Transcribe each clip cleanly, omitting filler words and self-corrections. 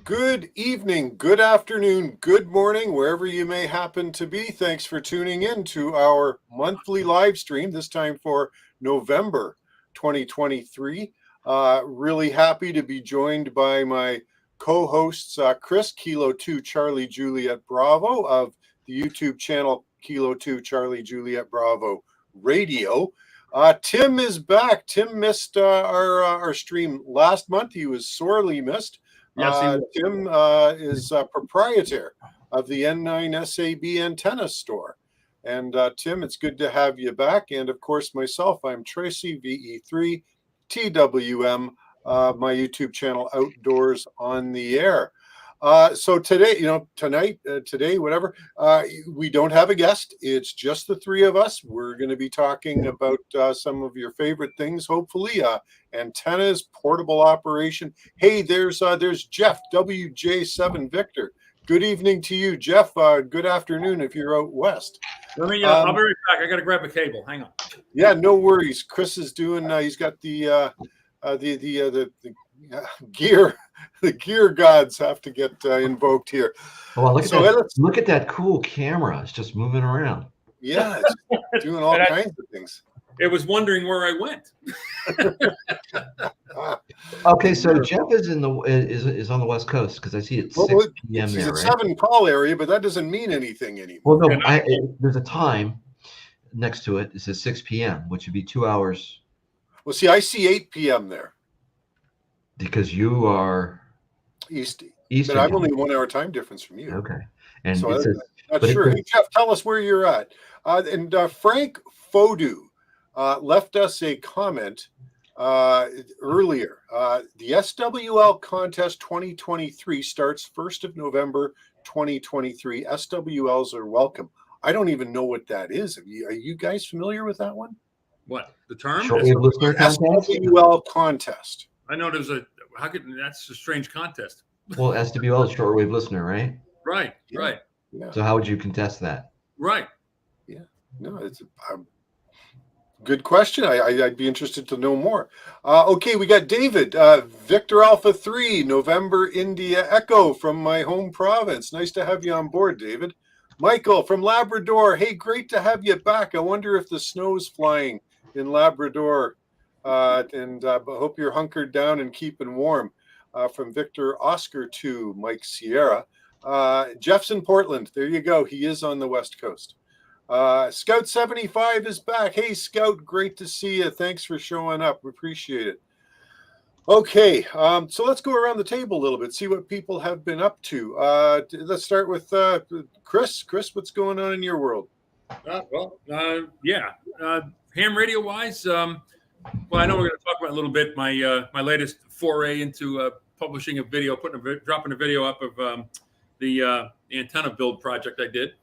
Good evening, good afternoon, good morning, wherever you may happen to be. Thanks for tuning in to our monthly live stream, this time for November 2023. Really happy to be joined by my co-hosts, Chris, Kilo 2 Charlie Juliet Bravo of the YouTube channel Kilo 2 Charlie Juliet Bravo Radio. Tim is back. Tim missed our stream last month. He was sorely missed. Yes, Tim is proprietor of the N9 SAB antenna store. And Tim, it's good to have you back. And of course, myself, I'm Tracy VE3TWM, my YouTube channel, Outdoors on the Air. So today, today, whatever, we don't have a guest. It's just the three of us. We're going to be talking about some of your favorite things, hopefully. Antennas, portable operation. Hey, there's Jeff, WJ7 Victor. Good evening to you, Jeff. Good afternoon if you're out west. I'll be right back. I got to grab a cable. Hang on. Yeah, no worries. Chris is doing. He's got the gear. The gear gods have to get invoked here. Oh, look at that cool camera. It's just moving around. Yeah, it's doing all kinds of things. It was wondering where I went. Okay, so Jeff is on the West Coast because I see it 6 p.m. there, it's right? 7 call area, but that doesn't mean anything anymore. Well, no, there's a time next to it. It says 6 p.m., which would be 2 hours. Well, see, I see 8 p.m. there. Because you are East, Eastern. but I'm only 1 hour time difference from you. Okay, and so it says, not sure. Hey, Jeff, tell us where you're at. And Frank Fodu left us a comment earlier. The SWL contest 2023 starts 1st of November 2023. SWLs are welcome. I don't even know what that is. Are you guys familiar with that one? What, the term? SWL contest. I know there's that's a strange contest. Well, SWL is shortwave listener, right? Right. Yeah. So how would you contest that? Right. Yeah. No, it's a good question. I'd be interested to know more. Okay, we got David, Victor Alpha 3, November India Echo from my home province. Nice to have you on board, David. Michael from Labrador. Hey, great to have you back. I wonder if the snow's flying in Labrador. And hope you're hunkered down and keeping warm. From Victor Oscar to Mike Sierra. Jeff's in Portland. There you go. He is on the West Coast. Scout 75 is back. Hey, Scout, great to see you. Thanks for showing up. We appreciate it. Okay, so let's go around the table a little bit, see what people have been up to. Let's start with Chris. Chris, what's going on in your world? Ham radio wise, well, I know we're going to talk about a little bit my latest foray into publishing a video, dropping a video up of the antenna build project I did.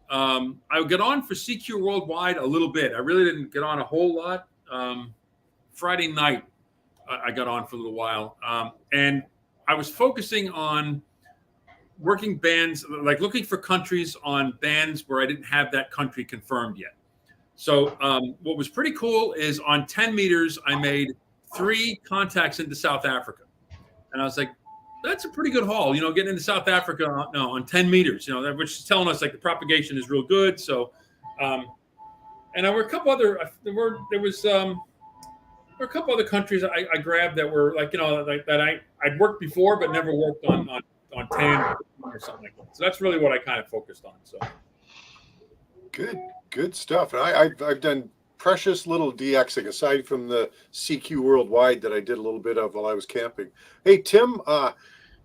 I got on for CQ Worldwide a little bit. I really didn't get on a whole lot. Friday night, I got on for a little while, and I was focusing on working bands, like looking for countries on bands where I didn't have that country confirmed yet. So what was pretty cool is on 10 meters, I made 3 contacts into South Africa. And I was like, that's a pretty good haul, getting into South Africa on 10 meters, which is telling us like the propagation is real good. So, and there were a couple other, there were a couple other countries I grabbed that were like, that I'd worked before, but never worked on 10 or something like that. So that's really what I kind of focused on. So. Good stuff. And I've done precious little DXing aside from the CQ Worldwide that I did a little bit of while I was camping. Hey, Tim,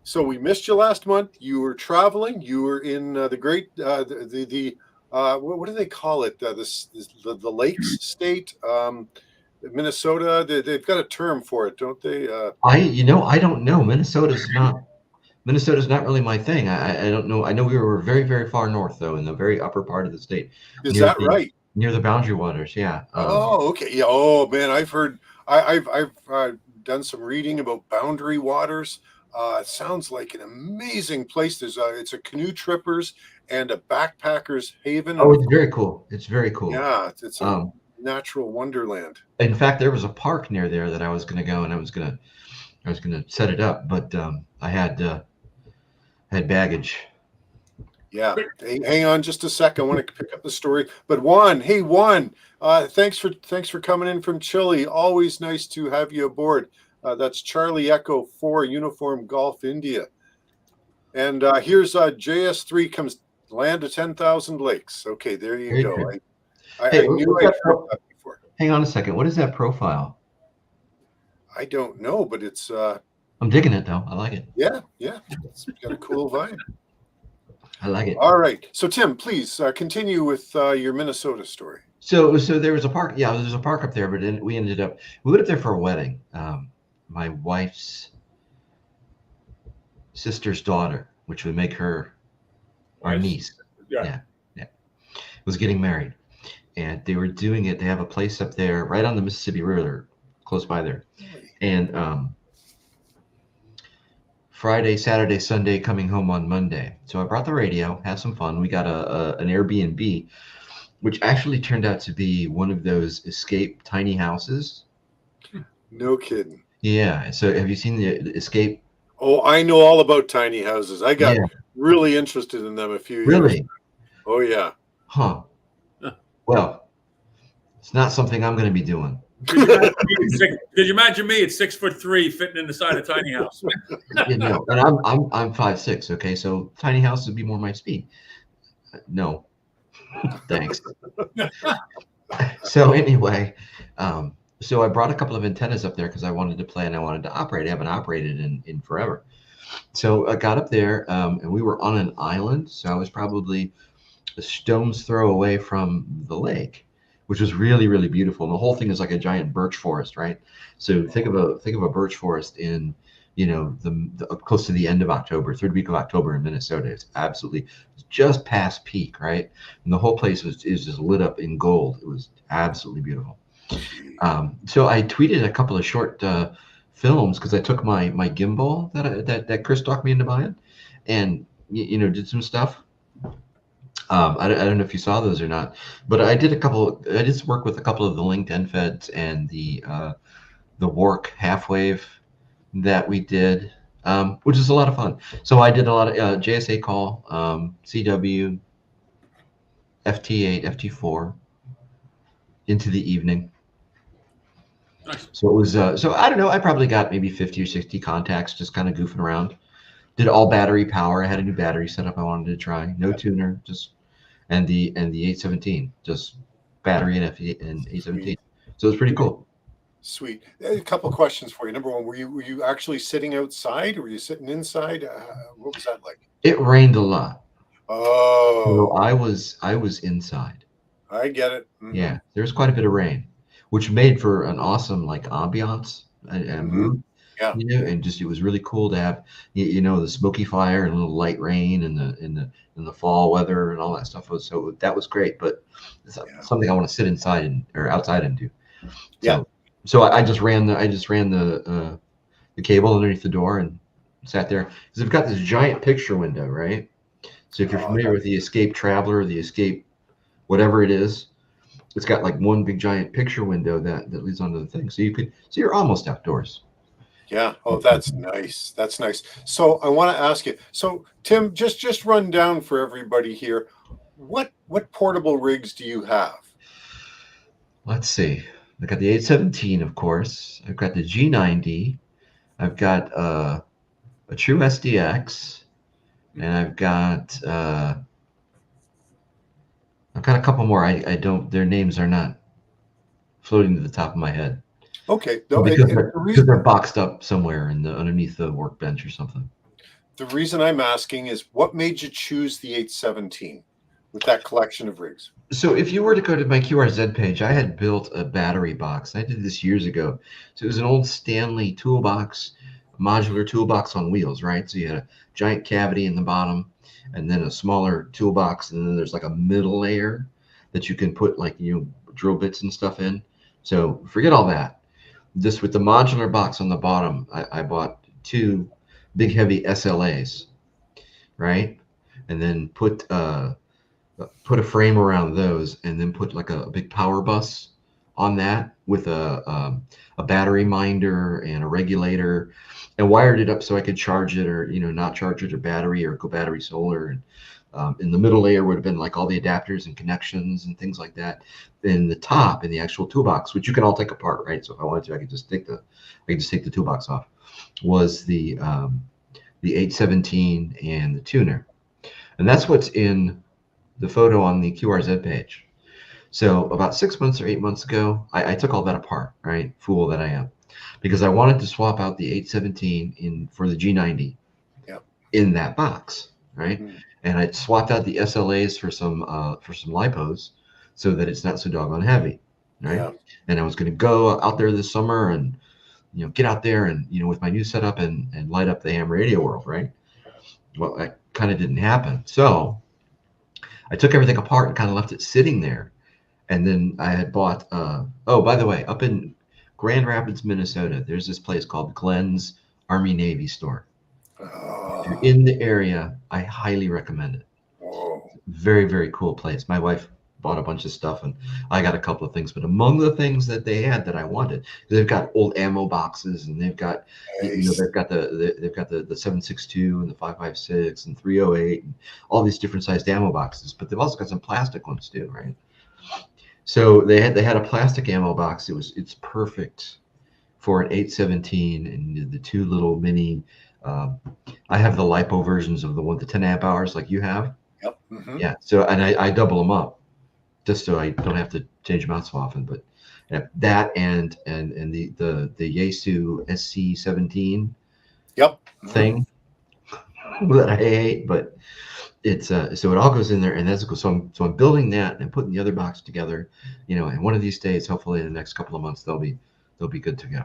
so we missed you last month. You were traveling. You were in the great, what do they call it? The Lakes State, Minnesota. They've got a term for it, don't they? I don't know. Minnesota's not really my thing. I don't know. I know we were very, very far north, though, in the very upper part of the state. Is that right? Near the boundary waters, yeah. Okay. Yeah. Oh man, I've heard. I've done some reading about boundary waters. It sounds like an amazing place. It's a canoe trippers and a backpackers haven. Oh, it's very cool. It's very cool. Yeah, it's a natural wonderland. In fact, there was a park near there that I was going to go, and I was going to set it up, but I had had baggage. Yeah. Hey, hang on just a sec. I want to pick up the story. But Juan, hey Juan, thanks for coming in from Chile. Always nice to have you aboard. That's Charlie Echo 4 Uniform Golf India. And here's JS3 comes land of 10,000 lakes. Okay, there you go. I knew I'd heard that before. Hang on a second. What is that profile? I don't know, but it's I'm digging it though. I like it. Yeah. It's got a cool vibe. I like it. All right. So Tim, please continue with your Minnesota story. So there was a park. Yeah, there's a park up there, but we went up there for a wedding. My wife's sister's daughter, which would make her our niece. Yeah. Was getting married, and they were doing it. They have a place up there right on the Mississippi River, close by there, and Friday, Saturday, Sunday, coming home on Monday. So I brought the radio, had some fun. We got an Airbnb, which actually turned out to be one of those escape tiny houses. No kidding. Yeah. So have you seen the escape? Oh, I know all about tiny houses. I got really interested in them a few years ago. Oh, yeah. Huh. Well, it's not something I'm going to be doing. Could you imagine me at 6'3" fitting in the side of a tiny house? And I'm 5'6". Okay, so tiny house would be more my speed. No, thanks. So anyway, so I brought a couple of antennas up there because I wanted to play and I wanted to operate. I haven't operated in forever. So I got up there and we were on an island. So I was probably a stone's throw away from the lake, which was really, really beautiful. And the whole thing is like a giant birch forest, right? So think of a birch forest in, the close to the end of October, third week of October in Minnesota. It's absolutely just past peak, right? And the whole place is just lit up in gold. It was absolutely beautiful. So I tweeted a couple of short films because I took my gimbal that Chris talked me into buying, and did some stuff. I don't know if you saw those or not, but I did work with a couple of the LinkedIn feds and the WARC half wave that we did, which is a lot of fun. So I did a lot of JSA call, CW, FT8, FT4 into the evening. Nice. So it was, so I don't know, I probably got maybe 50 or 60 contacts just kind of goofing around. Did all battery power. I had a new battery setup I wanted to try. No tuner, and the 817, just battery and 817. So it was pretty cool. Sweet. A couple of questions for you. Number one, were you actually sitting outside or were you sitting inside? What was that like? It rained a lot. Oh. So I was inside. I get it. Mm-hmm. Yeah, there was quite a bit of rain, which made for an awesome ambiance and mood. Yeah. And just it was really cool to have the smoky fire and a little light rain and in the fall weather and all that stuff. So that was great, but it's something I want to sit inside or outside and do. So I just ran the cable underneath the door and sat there because I've got this giant picture window, right? So if you're familiar with the Escape Traveler, the Escape whatever it is, it's got like one big giant picture window that leads onto the thing. So you're almost outdoors. Yeah. Oh, that's nice. That's nice. So I want to ask you. So Tim, just run down for everybody here. What portable rigs do you have? Let's see. I got the 817, of course. I've got the G90. I've got a True SDX, and I've got a couple more. I don't. Their names are not floating to the top of my head. Okay, because they're boxed up somewhere underneath the workbench or something. The reason I'm asking is what made you choose the 817 with that collection of rigs? So if you were to go to my QRZ page, I had built a battery box. I did this years ago. So it was an old Stanley toolbox, modular toolbox on wheels, right? So you had a giant cavity in the bottom and then a smaller toolbox. And then there's like a middle layer that you can put drill bits and stuff in. So forget all that. Just with the modular box on the bottom, I bought two big heavy SLAs, right? And then put a frame around those, and then put like a big power bus on that with a battery minder and a regulator, and wired it up so I could charge it or not charge it or battery or go battery solar. And in the middle layer would have been like all the adapters and connections and things like that. Then the top in the actual toolbox, which you can all take apart, right? So if I wanted to, I could just take the toolbox off. Was the 817 and the tuner, and that's what's in the photo on the QRZ page. So about 6 months or 8 months ago, I took all that apart, right? Fool that I am, because I wanted to swap out the 817 for the G90 in that box, right? And I swapped out the SLAs for some lipos so that it's not so doggone heavy, right? Yeah. And I was going to go out there this summer and get out there and with my new setup and light up the ham radio world, right? Well, that kind of didn't happen. So I took everything apart and kind of left it sitting there. And then I had bought, oh, by the way, up in Grand Rapids, Minnesota, there's this place called Glenn's Army Navy store. If you're in the area, I highly recommend it. Whoa. Very, very cool place. My wife bought a bunch of stuff and I got a couple of things, but among the things that they had that I wanted, they've got old ammo boxes and they've got, Nice. they've got the 7.62 and the 5.56 and 308 and all these different sized ammo boxes, but they've also got some plastic ones too, right? So they had a plastic ammo box. It's perfect for an 817 and the two little mini. I have the lipo versions of the 10 amp hours like you have. Yep. Mm-hmm. Yeah. So and I double them up just so I don't have to change them out so often. But that and the Yaesu SC17 thing that I hate, but it's so it all goes in there, and that's cool. So I'm building that and putting the other box together, and one of these days, hopefully in the next couple of months, they'll be good to go.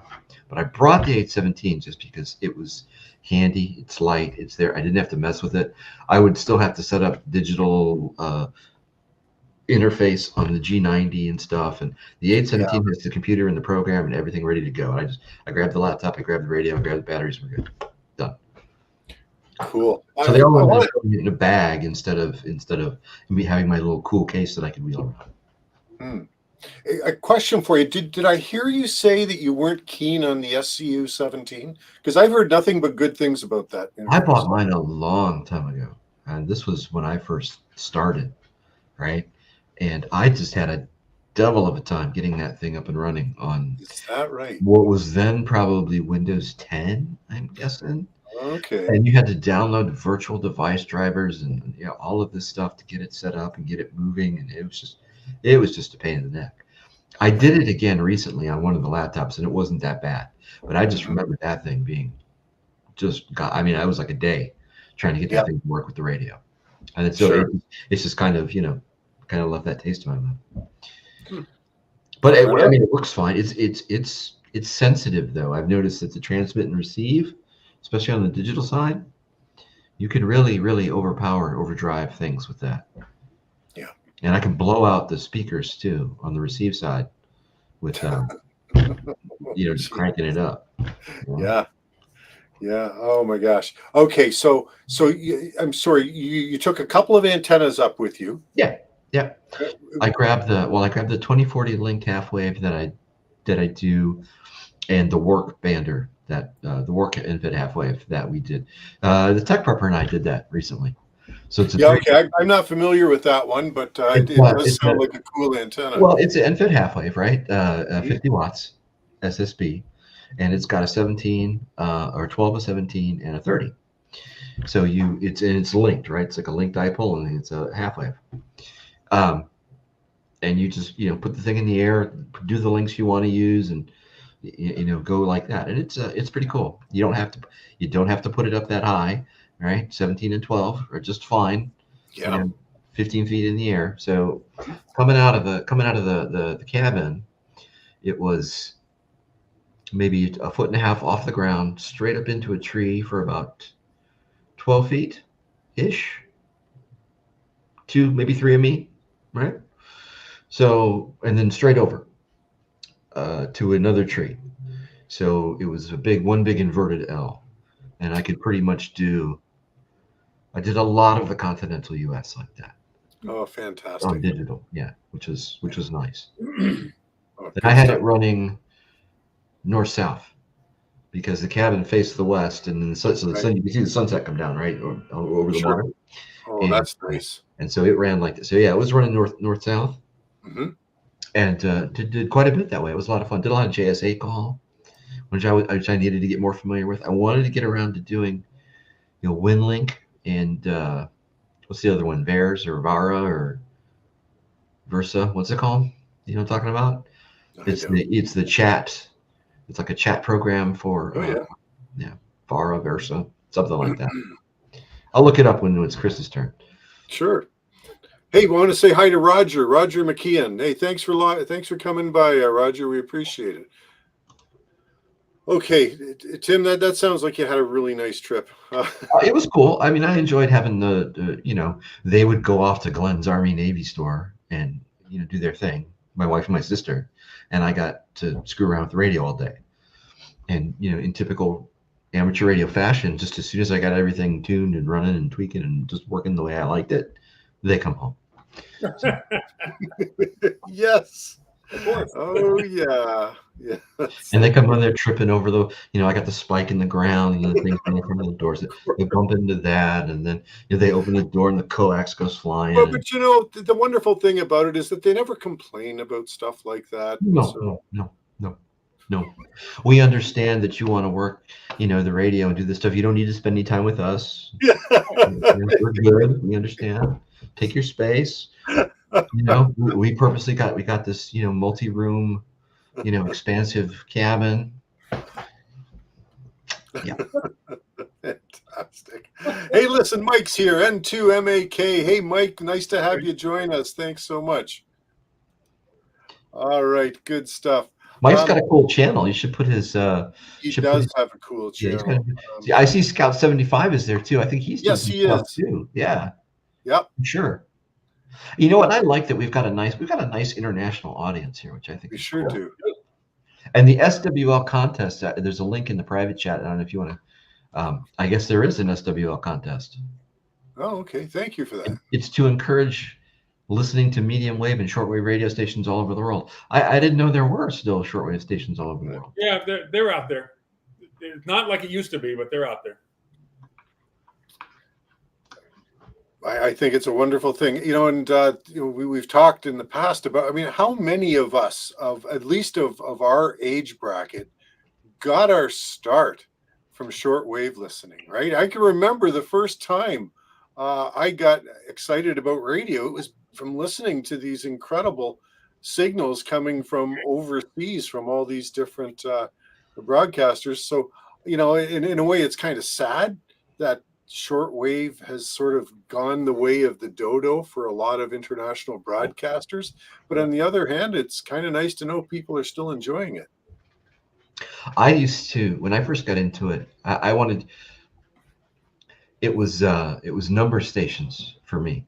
But I brought the 817 just because it was handy. It's light. It's there. I didn't have to mess with it. I would still have to set up digital interface on the G90 and stuff, and the 817 has the computer and the program and everything ready to go. And I grabbed the laptop, I grabbed the radio, I grabbed the batteries. We're good. Done. Cool. So they all went in a bag instead of me having my little cool case that I could wheel around. A question for you. Did I hear you say that you weren't keen on the SCU 17? Because I've heard nothing but good things about that. I bought mine a long time ago, and this was when I first started, right? And I just had a devil of a time getting that thing up and running on. Is that right? What was then probably Windows 10, I'm guessing. Okay. And you had to download virtual device drivers and all of this stuff to get it set up and get it moving, and it was just a pain in the neck. I did it again recently on one of the laptops, and it wasn't that bad. But I just remember that thing being I was like a day trying to get that thing to work with the radio, and so it's just kind of left that taste in my mouth. But it works fine. It's sensitive though. I've noticed that the transmit and receive, especially on the digital side, you can really, really overdrive things with that. Yeah. And I can blow out the speakers too on the receive side with, just cranking it up. Yeah. Yeah. Oh my gosh. Okay. So I'm sorry. You took a couple of antennas up with you. Yeah. Yeah. I grabbed the 2040 linked half wave that I do, and the work bander. That the work infant half wave that we did. The tech prepper and I did that recently. So it's I'm not familiar with that one, but it does sound like a cool antenna. Well, it's an infant half wave, right? 50 watts SSB, and it's got a 17 or 12, a 17, and a 30. So it's linked, right? It's like a linked dipole, and it's a half wave. And you just put the thing in the air, do the links you want to use, and go like that, and it's pretty cool. You don't have to put it up that high, right? 17 and 12 are just fine. 15 feet in the air. So coming out of the cabin, it was maybe 1.5 feet off the ground, straight up into a tree for about 12 feet ish. 2, maybe 3 of me, right? So, and then straight over to another tree. So it was one big inverted L, and I could pretty much I did a lot of the continental US like that. Oh, fantastic. On digital, yeah, which was nice. Oh, And good I had stuff. it running north-south because the cabin faced the west, and then so the sun, you can see the sunset come down right over the Sure. water. Oh, And that's nice. and so it ran like this. So yeah, it was running north-south, Hmm. and did quite a bit that way. It was a lot of fun. Did a lot of JSA call, which I needed to get more familiar with. I wanted to get around to doing, WinLink and what's the other one? VARS or Vara or Versa? What's it called? You know what I'm talking about? I don't. It's the chat. It's like a chat program for Oh, yeah. yeah, Vara, Versa, something like that. I'll look it up when it's Chris's turn. Sure. Hey, we want to say hi to Roger McKeon. Hey, thanks for coming by, Roger. We appreciate it. Okay, Tim, that sounds like you had a really nice trip. It was cool. I mean, I enjoyed having they would go off to Glenn's Army Navy store and do their thing. My wife and my sister, and I got to screw around with the radio all day. And in typical amateur radio fashion, just as soon as I got everything tuned and running and tweaking and just working the way I liked it, they come home. Yes. Of course. Oh yeah. Yeah. And they come on there tripping over I got the spike in the ground and the things in front of the doors. They bump into that, and then they open the door and the coax goes flying. Well, but the wonderful thing about it is that they never complain about stuff like that. No. We understand that you want to work, the radio and do this stuff. You don't need to spend any time with us. Yeah. We're good. We understand. Take your space. We purposely got this, multi-room, expansive cabin. Yeah. Fantastic. Hey, listen, Mike's here, N2MAK. Hey, Mike, nice to have you join us. Thanks so much. All right, good stuff. Mike's got a cool channel. You should put his. He does have a cool channel. I see Scout 75 is there too. I think he's doing yes, he is too. Yeah. Yep. Sure. You know what? I like that we've got a nice international audience here, which I think we is sure cool. do. And the SWL contest, there's a link in the private chat. I don't know if you want to. I guess there is an SWL contest. Oh, okay. Thank you for that. It's to encourage listening to medium wave and shortwave radio stations all over the world. I didn't know there were still shortwave stations all over the world. Yeah, they're out there. It's not like it used to be, but they're out there. I think it's a wonderful thing, and we've talked in the past about, I mean, how many of us, at least of our age bracket, got our start from shortwave listening, right? I can remember the first time I got excited about radio. It was from listening to these incredible signals coming from overseas from all these different broadcasters. So, in a way, it's kind of sad that shortwave has sort of gone the way of the dodo for a lot of international broadcasters. But on the other hand, it's kind of nice to know people are still enjoying it. I used to, when I first got into it, I wanted, it was number stations for me.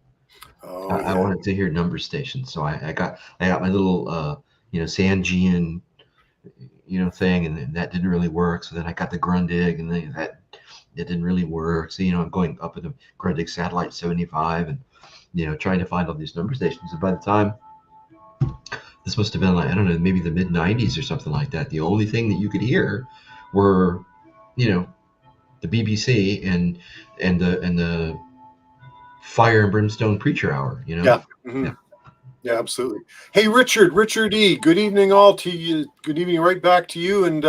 Oh, I wanted to hear number stations. So I got my little, Sangean, thing, and that didn't really work. So then I got the Grundig, and then that didn't really work. So, I'm going up in the Grundig Satellite 75 and, trying to find all these number stations. And by the time, this must have been like, I don't know, maybe the mid 90s or something like that, the only thing that you could hear were, the BBC and the Fire and Brimstone Preacher Hour, Yeah. Mm-hmm. Yeah, absolutely. Hey, Richard E. Good evening, all to you. Good evening, right back to you, and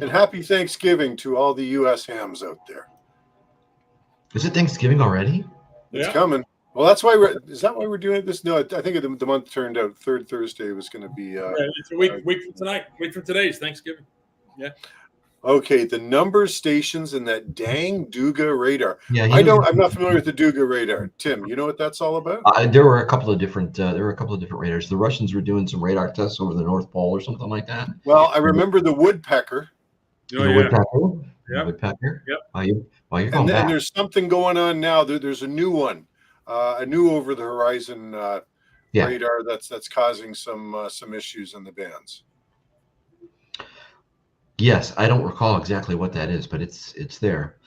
happy Thanksgiving to all the U.S. hams out there. Is it Thanksgiving already? It's coming. Well, that's why is that why we're doing this? No, I think the month turned out. Third Thursday was going to be. It's a week from tonight. Week from today is Thanksgiving. Yeah. Okay, the number stations in that dang Duga radar. Yeah, I'm not familiar with the Duga radar. Tim, you know what that's all about? There were a couple of different radars. The Russians were doing some radar tests over the North Pole or something like that. Well, I remember the woodpecker. Woodpecker. Yep. Woodpecker. Yep. You're going back. And there's something going on now. There's a new one, a new over the horizon radar that's causing some issues in the bands. Yes, I don't recall exactly what that is, but it's there.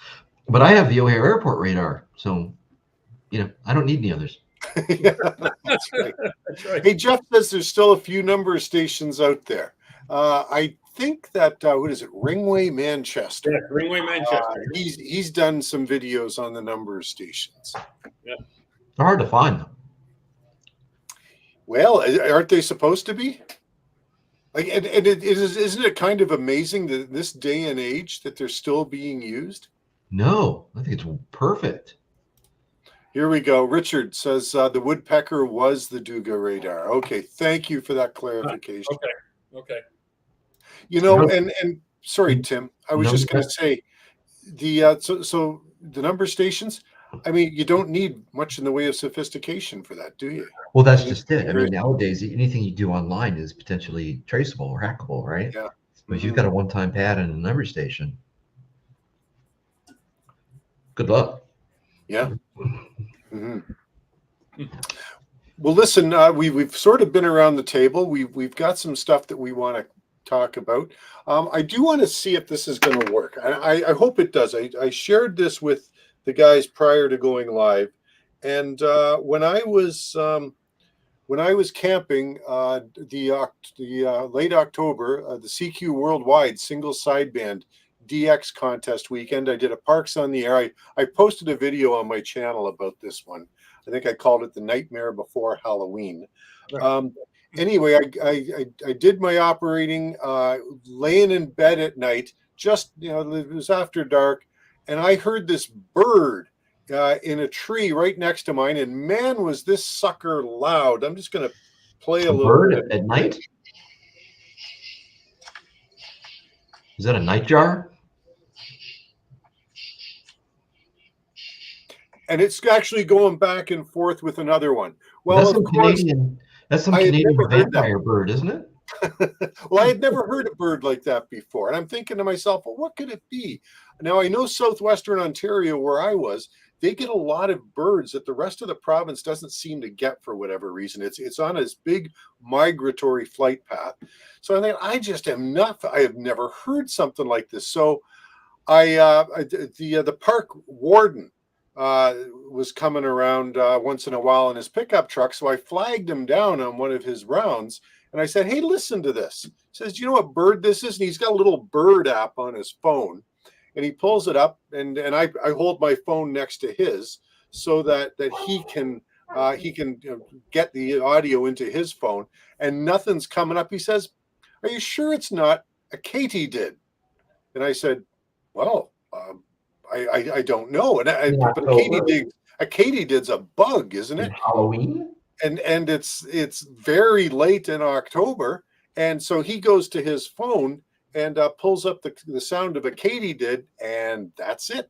But I have the O'Hare Airport radar, so I don't need any others. Yeah, that's right. That's right. Hey, Jeff says there's still a few number stations out there. I think that what is it, Ringway Manchester? Yeah, Greenway, Manchester. He's done some videos on the number stations. Yeah. They're hard to find. Well, aren't they supposed to be? Like, and isn't it kind of amazing that in this day and age that they're still being used? No, I think it's perfect. Here we go. Richard says the woodpecker was the Duga radar. Okay, thank you for that clarification. Okay. You know, and sorry, Tim, I was No, just going to say the so the number stations. I mean, you don't need much in the way of sophistication for that, do you? Well, that's just it. I mean, nowadays, anything you do online is potentially traceable or hackable, right? Yeah. But if you've got a one-time pad and a number station, good luck. Yeah. Well, listen, we've sort of been around the table. We've got some stuff that we want to talk about. I do want to see if this is going to work. I hope it does. I shared this with the guys prior to going live, and when I was camping the late October, the CQ Worldwide single sideband DX contest weekend, I did a Parks on the Air. I posted a video on my channel about this one. I think I called it the Nightmare Before Halloween. Anyway, I did my operating, laying in bed at night. Just, you know, it was after dark, and I heard this bird in a tree right next to mine, and man, was this sucker loud. I'm just going to play a little bird bit. at night? Is that a nightjar? And it's actually going back and forth with another one. Well, that's of some course, that's some I had Canadian never heard vampire bird, isn't it? well, I had never heard a bird like that before. And I'm thinking to myself, well, what could it be? Now, I know southwestern Ontario, where I was, they get a lot of birds that the rest of the province doesn't seem to get for whatever reason. It's on this big migratory flight path. So I think I have never heard something like this. So the park warden was coming around once in a while in his pickup truck. So I flagged him down on one of his rounds. And I said, hey, listen to this. He says, do you know what bird this is? And he's got a little bird app on his phone. And he pulls it up, and I hold my phone next to his so that he can get the audio into his phone, and nothing's coming up. He says, are you sure it's not a katydid? And I said, well, I don't know. And but a katydid's a bug, isn't it? Halloween? And it's very late in October, and so he goes to his phone and pulls up the sound of a katydid, and that's it.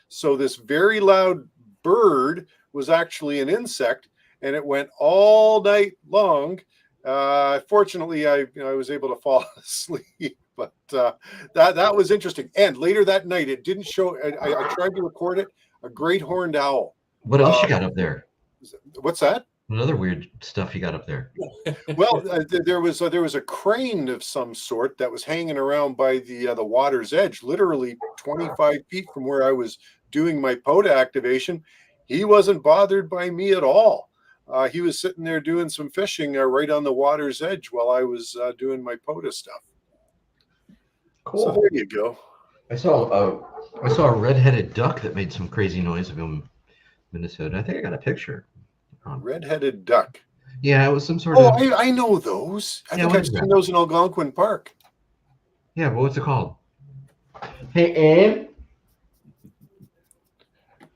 So this very loud bird was actually an insect, and it went all night long. Fortunately, I was able to fall asleep, but that was interesting. And later that night, it didn't show. I tried to record it. A great horned owl. What else you got up there? What's that? What other weird stuff you got up there? Well, there was a crane of some sort that was hanging around by the water's edge, literally 25 feet from where I was doing my POTA activation. He wasn't bothered by me at all. He was sitting there doing some fishing right on the water's edge while I was doing my POTA stuff. Cool. So there you go. I saw a red-headed duck that made some crazy noise in Minnesota. I think I got a picture. Red-headed duck. Yeah, it was some sort of. Oh, I know those. I think I've seen those in Algonquin Park. Yeah, but what's it called? Hey, Abe.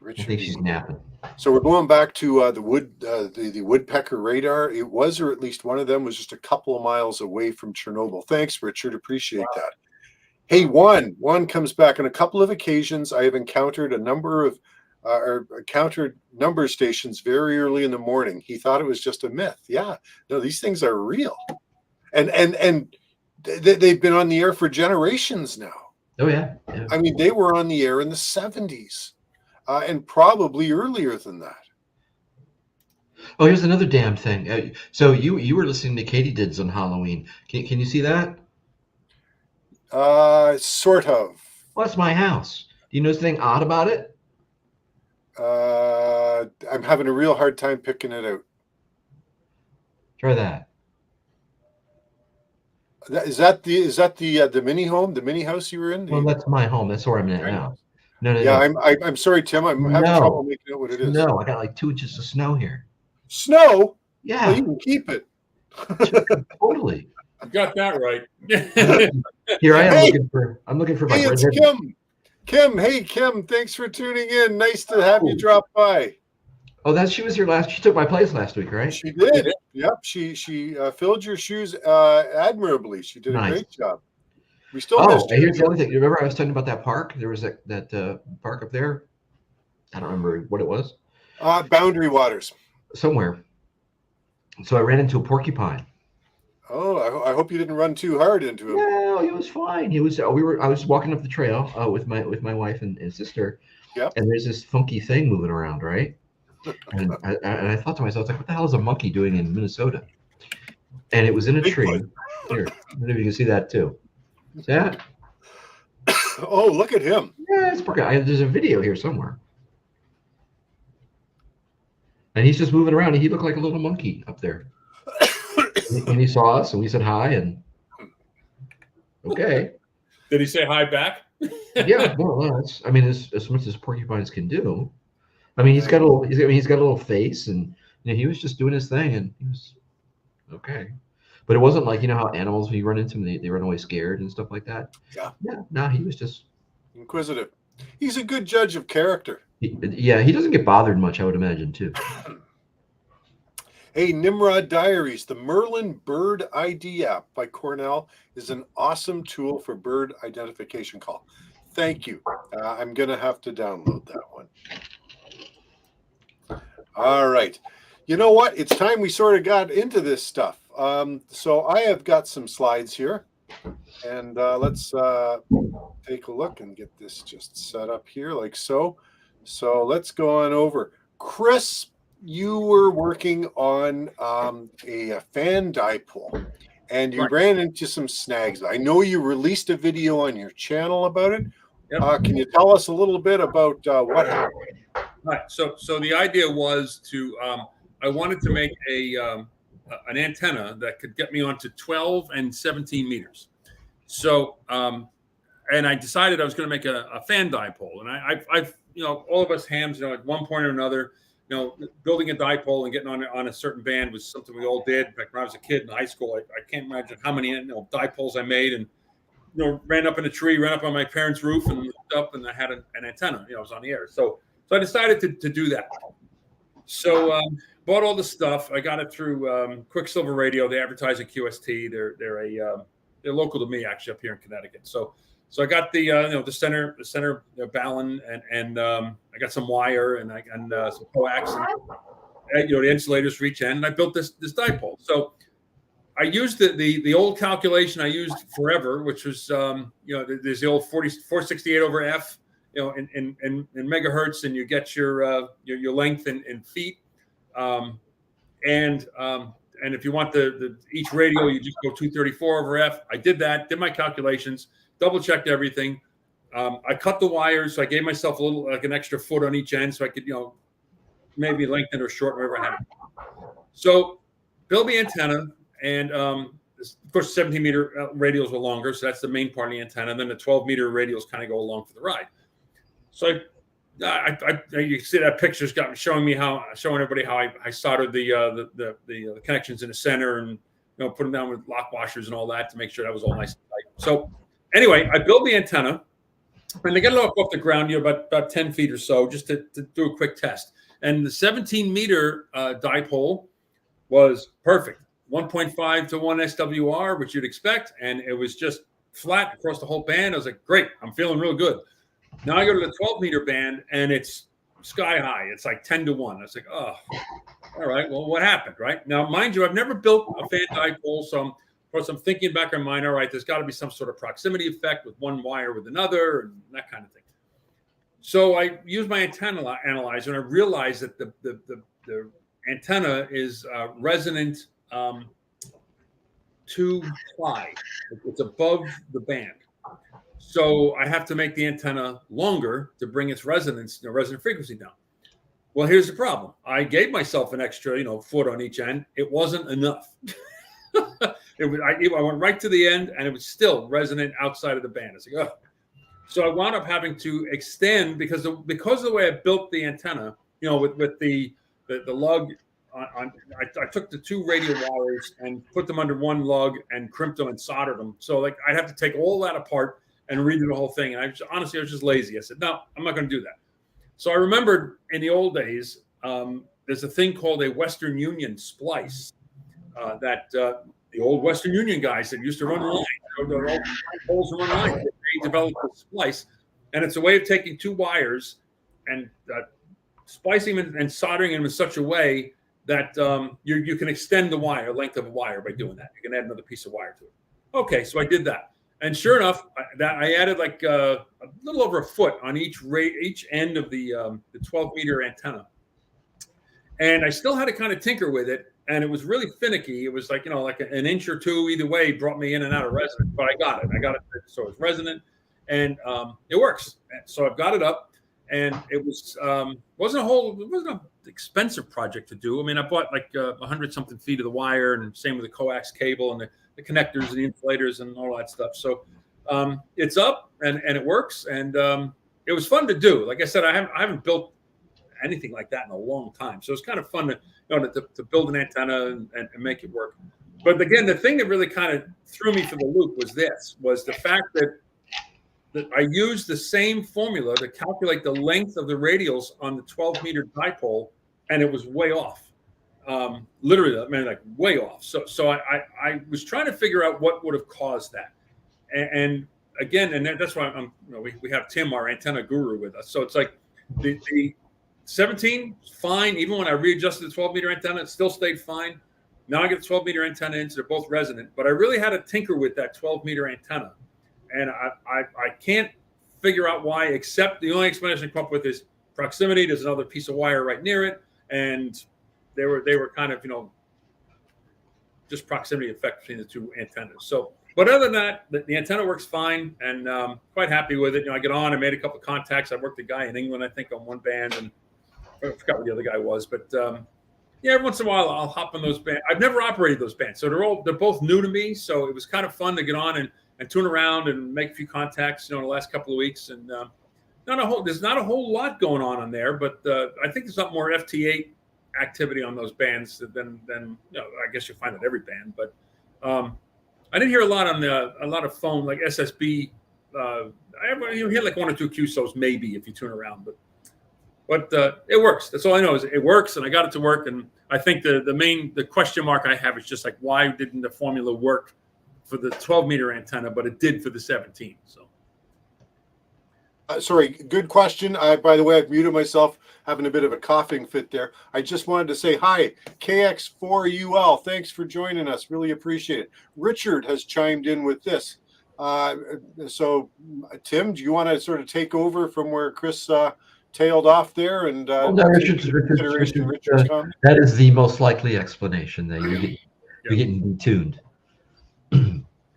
I think she's napping. So we're going back to the woodpecker radar. It was, or at least one of them was, just a couple of miles away from Chernobyl. Thanks, Richard. Appreciate that. Hey, Juan comes back on a couple of occasions. I have encountered encountered number stations very early in the morning. He thought it was just a myth. Yeah, no, these things are real, and they've been on the air for generations now. Oh yeah. I mean, they were on the air in the 70s, and probably earlier than that. Oh, here's another damn thing. So you were listening to katydids on Halloween. Can you see that? Sort of. Well, that's my house. Do you know anything odd about it? I'm having a real hard time picking it out. Try that. Is that the mini home, the mini house you were in? Well, that's my home. That's where I'm at now. No, no, Yeah, no. I'm sorry, Tim. I'm having trouble making out what it is. No, I got like 2 inches of snow here. Snow? Yeah. Well, you can keep it. Totally. You got that right. Here I am Hey! looking for my Hey, it's redhead. Kim. Hey, Kim. Thanks for tuning in. Nice to have you drop by. Oh, she was here she took my place last week, right? She did. Yep. She filled your shoes admirably. She did a great job. We still missed you. Here's the other thing. You remember I was talking about that park? There was that park up there. I don't remember what it was. Boundary Waters. Somewhere. So I ran into a porcupine. Oh, I hope you didn't run too hard into him. No, he was fine. He was. I was walking up the trail with my wife and sister. Yep. And there's this funky thing moving around, right? And I thought to myself, like, what the hell is a monkey doing in Minnesota? And it was in a tree. Here, I don't know if you can see that too. See that? Oh, look at him. Yeah, it's perfect. There's a video here somewhere. And he's just moving around. He looked like a little monkey up there. And he saw us, and we said hi, and okay. Did he say hi back? Yeah, well, that's, I mean, as much as porcupines can do. I mean, he's got a little face, and he was just doing his thing, and he was okay. But it wasn't like, how animals, when you run into them, they run away scared and stuff like that. Yeah. Yeah. No, he was just inquisitive. He's a good judge of character. He doesn't get bothered much, I would imagine, too. Hey, Nimrod Diaries, the Merlin Bird ID app by Cornell is an awesome tool for bird identification call. Thank you. I'm going to have to download that one. All right. You know what? It's time we sort of got into this stuff. So I have got some slides here, and let's take a look and get this just set up here like so. So let's go on over. Chris, you were working on a fan dipole, and you ran into some snags. I know you released a video on your channel about it. Yep. Can you tell us a little bit about what happened? Right. So the idea was to I wanted to make an antenna that could get me onto 12 and 17 meters. So and I decided I was going to make a fan dipole, and I've all of us hams, at one point or another, building a dipole and getting on a certain band was something we all did. In fact, when I was a kid in high school, I can't imagine how many dipoles I made, and ran up in a tree, ran up on my parents' roof, and looked up, and I had an antenna. I was on the air. So I decided to do that. So bought all the stuff. I got it through Quicksilver Radio. They advertise at QST. They're local to me, actually, up here in Connecticut. So I got the center balun, and I got some wire and some coax, and the insulators for each end, and I built this dipole. So I used the old calculation I used forever, which was there's the old 468 over f, in megahertz, and you get your length in feet, and if you want the each radio, you just go 234 over f. I did that, did my calculations, double checked everything. I cut the wires, so I gave myself a little, like an extra foot on each end, so I could maybe lengthen or shorten whatever I had. So build the antenna, and of course 17-meter radials were longer, so that's the main part of the antenna. And then the 12-meter radials kind of go along for the ride. So you see that picture's got showing everybody how I soldered the connections in the center, and put them down with lock washers and all that to make sure that was all nice and tight. So anyway, I built the antenna, and they got it off the ground, about 10 feet or so, just to do a quick test. And the 17-meter dipole was perfect, 1.5 to 1 SWR, which you'd expect, and it was just flat across the whole band. I was like, great, I'm feeling real good. Now I go to the 12-meter band, and it's sky high. It's like 10 to 1. I was like, oh, all right, well, what happened, right? Now, mind you, I've never built a fan dipole, so of course I'm thinking back in mind, all right, there's got to be some sort of proximity effect with one wire with another and that kind of thing. So I used my antenna analyzer, and I realized that the antenna is resonant too high. It's above the band. So I have to make the antenna longer to bring its resonant frequency down. Well, here's the problem. I gave myself an extra, foot on each end. It wasn't enough. I went right to the end, and it was still resonant outside of the band. It's like, oh. So I wound up having to extend because of the way I built the antenna. With the lug I took the two radio wires and put them under one lug and crimped them and soldered them. So like I'd have to take all that apart and redo the whole thing. And honestly, I was just lazy. I said, no, I'm not going to do that. So I remembered in the old days, there's a thing called a Western Union splice that the old Western Union guys that used to run line, poles run line, they developed a splice. And it's a way of taking two wires and splicing them and soldering them in such a way that you can extend the length of a wire by doing that. You can add another piece of wire to it. Okay, so I did that. And sure enough, I added like a little over a foot on each end of the 12-meter antenna. And I still had to kind of tinker with it. And it was really finicky. It was like, like an inch or two either way brought me in and out of resonance. But I got it. So it's resonant. And it works. So I've got it up. And it was wasn't an expensive project to do. I mean, I bought like 100-something feet of the wire, and same with the coax cable and the connectors and the insulators and all that stuff. So it's up and it works, and it was fun to do. Like I said, I haven't built anything like that in a long time, so it's kind of fun to build an antenna and make it work. But again, the thing that really kind of threw me for the loop was the fact that I used the same formula to calculate the length of the radials on the 12-meter dipole, and it was way off. Literally, I mean, like way off. So I was trying to figure out what would have caused that. And again, and that's why we have Tim, our antenna guru, with us. So it's like the 17 fine. Even when I readjusted the 12-meter antenna, it still stayed fine. Now I get the 12-meter antenna in, so they're both resonant. But I really had to tinker with that 12-meter antenna. And I can't figure out why, except the only explanation I come up with is proximity. There's another piece of wire right near it, and they were kind of just proximity effect between the two antennas. So, but other than that, the antenna works fine, and quite happy with it. I get on. I made a couple of contacts. I worked a guy in England, I think, on one band, and I forgot what the other guy was, but yeah, every once in a while I'll hop on those bands. I've never operated those bands, so they're both new to me. So it was kind of fun to get on and tune around and make a few contacts, in the last couple of weeks. And there's not a whole lot going on there, but I think there's a lot more FT8 activity on those bands than I guess you'll find at every band. But I didn't hear a lot on a lot of phone like SSB. You hear like one or two QSOs maybe if you tune around, but it works. That's all I know is it works, and I got it to work. And I think the question mark I have is just like, why didn't the formula work for the 12-meter antenna, but it did for the 17. So, sorry, good question. By the way, I've muted myself, having a bit of a coughing fit there. I just wanted to say hi, KX4UL. Thanks for joining us. Really appreciate it. Richard has chimed in with this. So, Tim, do you want to sort of take over from where Chris tailed off there? And Richard's that is the most likely explanation that you're getting detuned.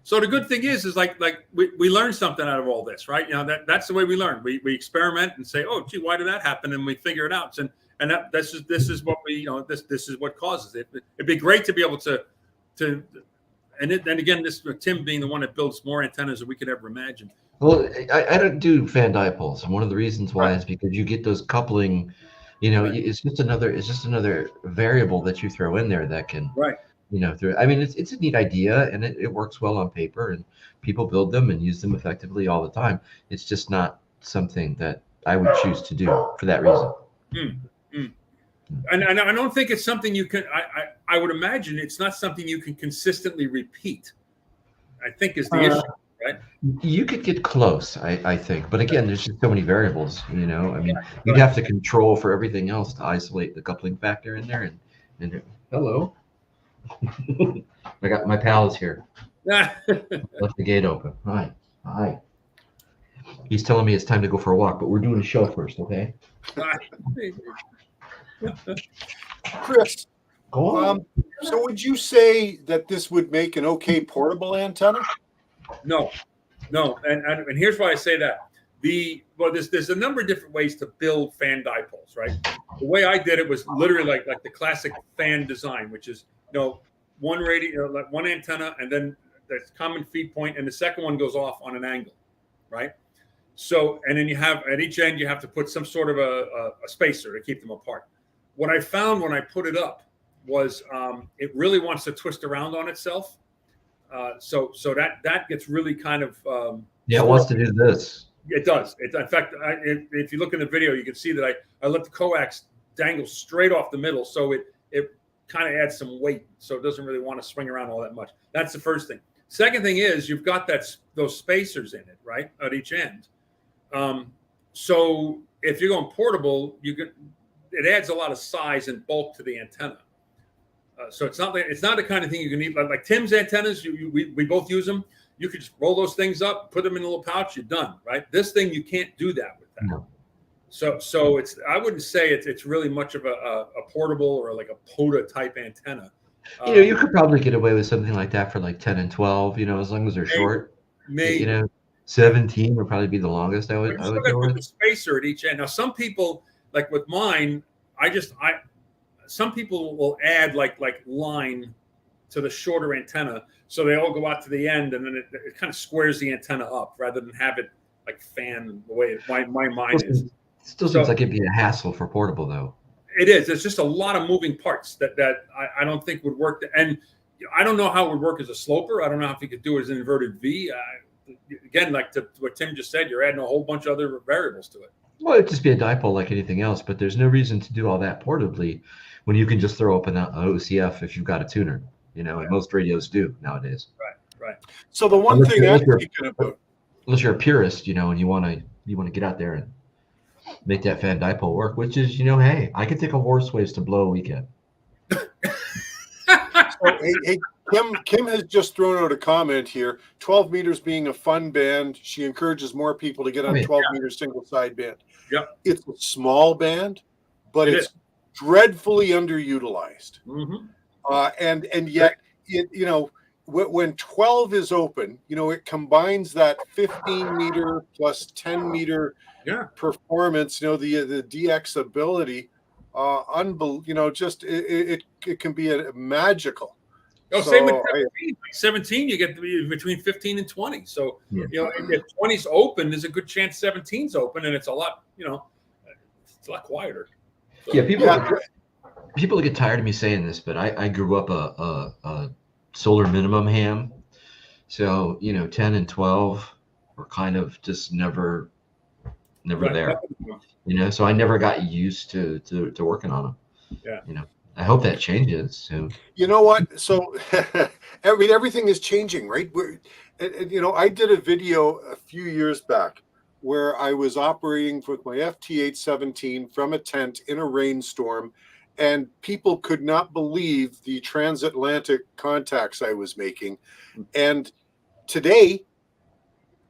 So the good thing is like we learn something out of all this, right? That's the way we learn. We experiment and say, oh, gee, why did that happen? And we figure it out. And this is what this is what causes it. It'd be great to be able to and again, this Tim being the one that builds more antennas than we could ever imagine. Well, I don't do fan dipoles, and one of the reasons why is because you get those coupling. It's just another variable that you throw in there that can it's a neat idea, and it works well on paper, and people build them and use them effectively all the time. It's just not something that I would choose to do for that reason. And I don't think it's something you can. I would imagine it's not something you can consistently repeat. I think is the issue, right? You could get close, I think, but again, there's just so many variables. I mean, you'd have to control for everything else to isolate the coupling factor in there. And hello. I got my pal is here. Left the gate open. Hi. He's telling me it's time to go for a walk, but we're doing a show first, okay? Chris, go on. So would you say that this would make an okay portable antenna? No, and here's why I say that. Well, there's a number of different ways to build fan dipoles, right? The way I did it was literally like the classic fan design, which is one radio, like one antenna, and then the common feed point, and the second one goes off on an angle, right? So, and then you have at each end you have to put some sort of a spacer to keep them apart. What I found when I put it up was it really wants to twist around on itself. So that gets really kind of it wants to do this. It does. In fact, if you look in the video, you can see that I let the coax dangle straight off the middle, so it kind of adds some weight, so it doesn't really want to swing around all that much. That's the first thing. Second thing is you've got those spacers in it, right, at each end. So if you're going portable, it adds a lot of size and bulk to the antenna. So it's not the kind of thing you can need like Tim's antennas. We both use them. You could just roll those things up, put them in a little pouch, you're done, right? This thing, you can't do that with that. No. So I wouldn't say it's really much of a portable or like a POTA type antenna. You could probably get away with something like that for like 10 and 12, as long as they're short. Maybe. 17 would probably be the longest I would go with. The spacer at each end. Now, some people, like with mine, some people will add like line to the shorter antenna, so they all go out to the end, and then it kind of squares the antenna up rather than have it like fan the way my mind is. Still seems like it'd be a hassle for portable, though. It is. It's just a lot of moving parts that I don't think would work. And I don't know how it would work as a sloper. I don't know if you could do it as an inverted V. Again, like to what Tim just said, you're adding a whole bunch of other variables to it. Well, it'd just be a dipole like anything else, but there's no reason to do all that portably when you can just throw up an OCF if you've got a tuner, and most radios do nowadays. Right. So the one thing I'm thinking about, unless you're a purist, and you want to get out there and make that fan dipole work, which is, hey, I could take a horse waves to blow a weekend. So, hey, Kim has just thrown out a comment here. 12 meters being a fun band. She encourages more people to get on 12 meters single sideband. Yep. It's a small band, but it's dreadfully underutilized. Mm-hmm. And yet, when 12 is open, it combines that 15 meter plus 10 meter performance, the DX ability. Just it can be magical. Same with 17. 17, you get between 15 and 20. So if 20's open, there's a good chance 17's open, and it's a lot, it's a lot quieter. So, people get tired of me saying this, but I grew up a solar minimum ham, so 10 and 12 were kind of just never there. So I never got used to working on them. Yeah. I hope that changes soon. You know what? So, everything is changing, right? I did a video a few years back where I was operating with my FT817 from a tent in a rainstorm, and people could not believe the transatlantic contacts I was making. And today,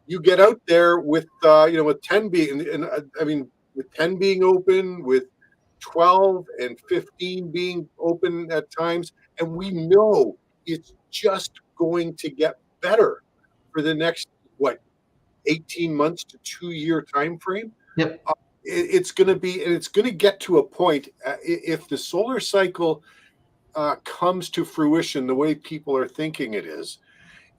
you get out there with, with 10 being, with 10 being open, with 12 and 15 being open at times, and we know it's just going to get better for the next 18 months to 2-year time frame. Yep. It's going to get to a point, if the solar cycle comes to fruition the way people are thinking it is,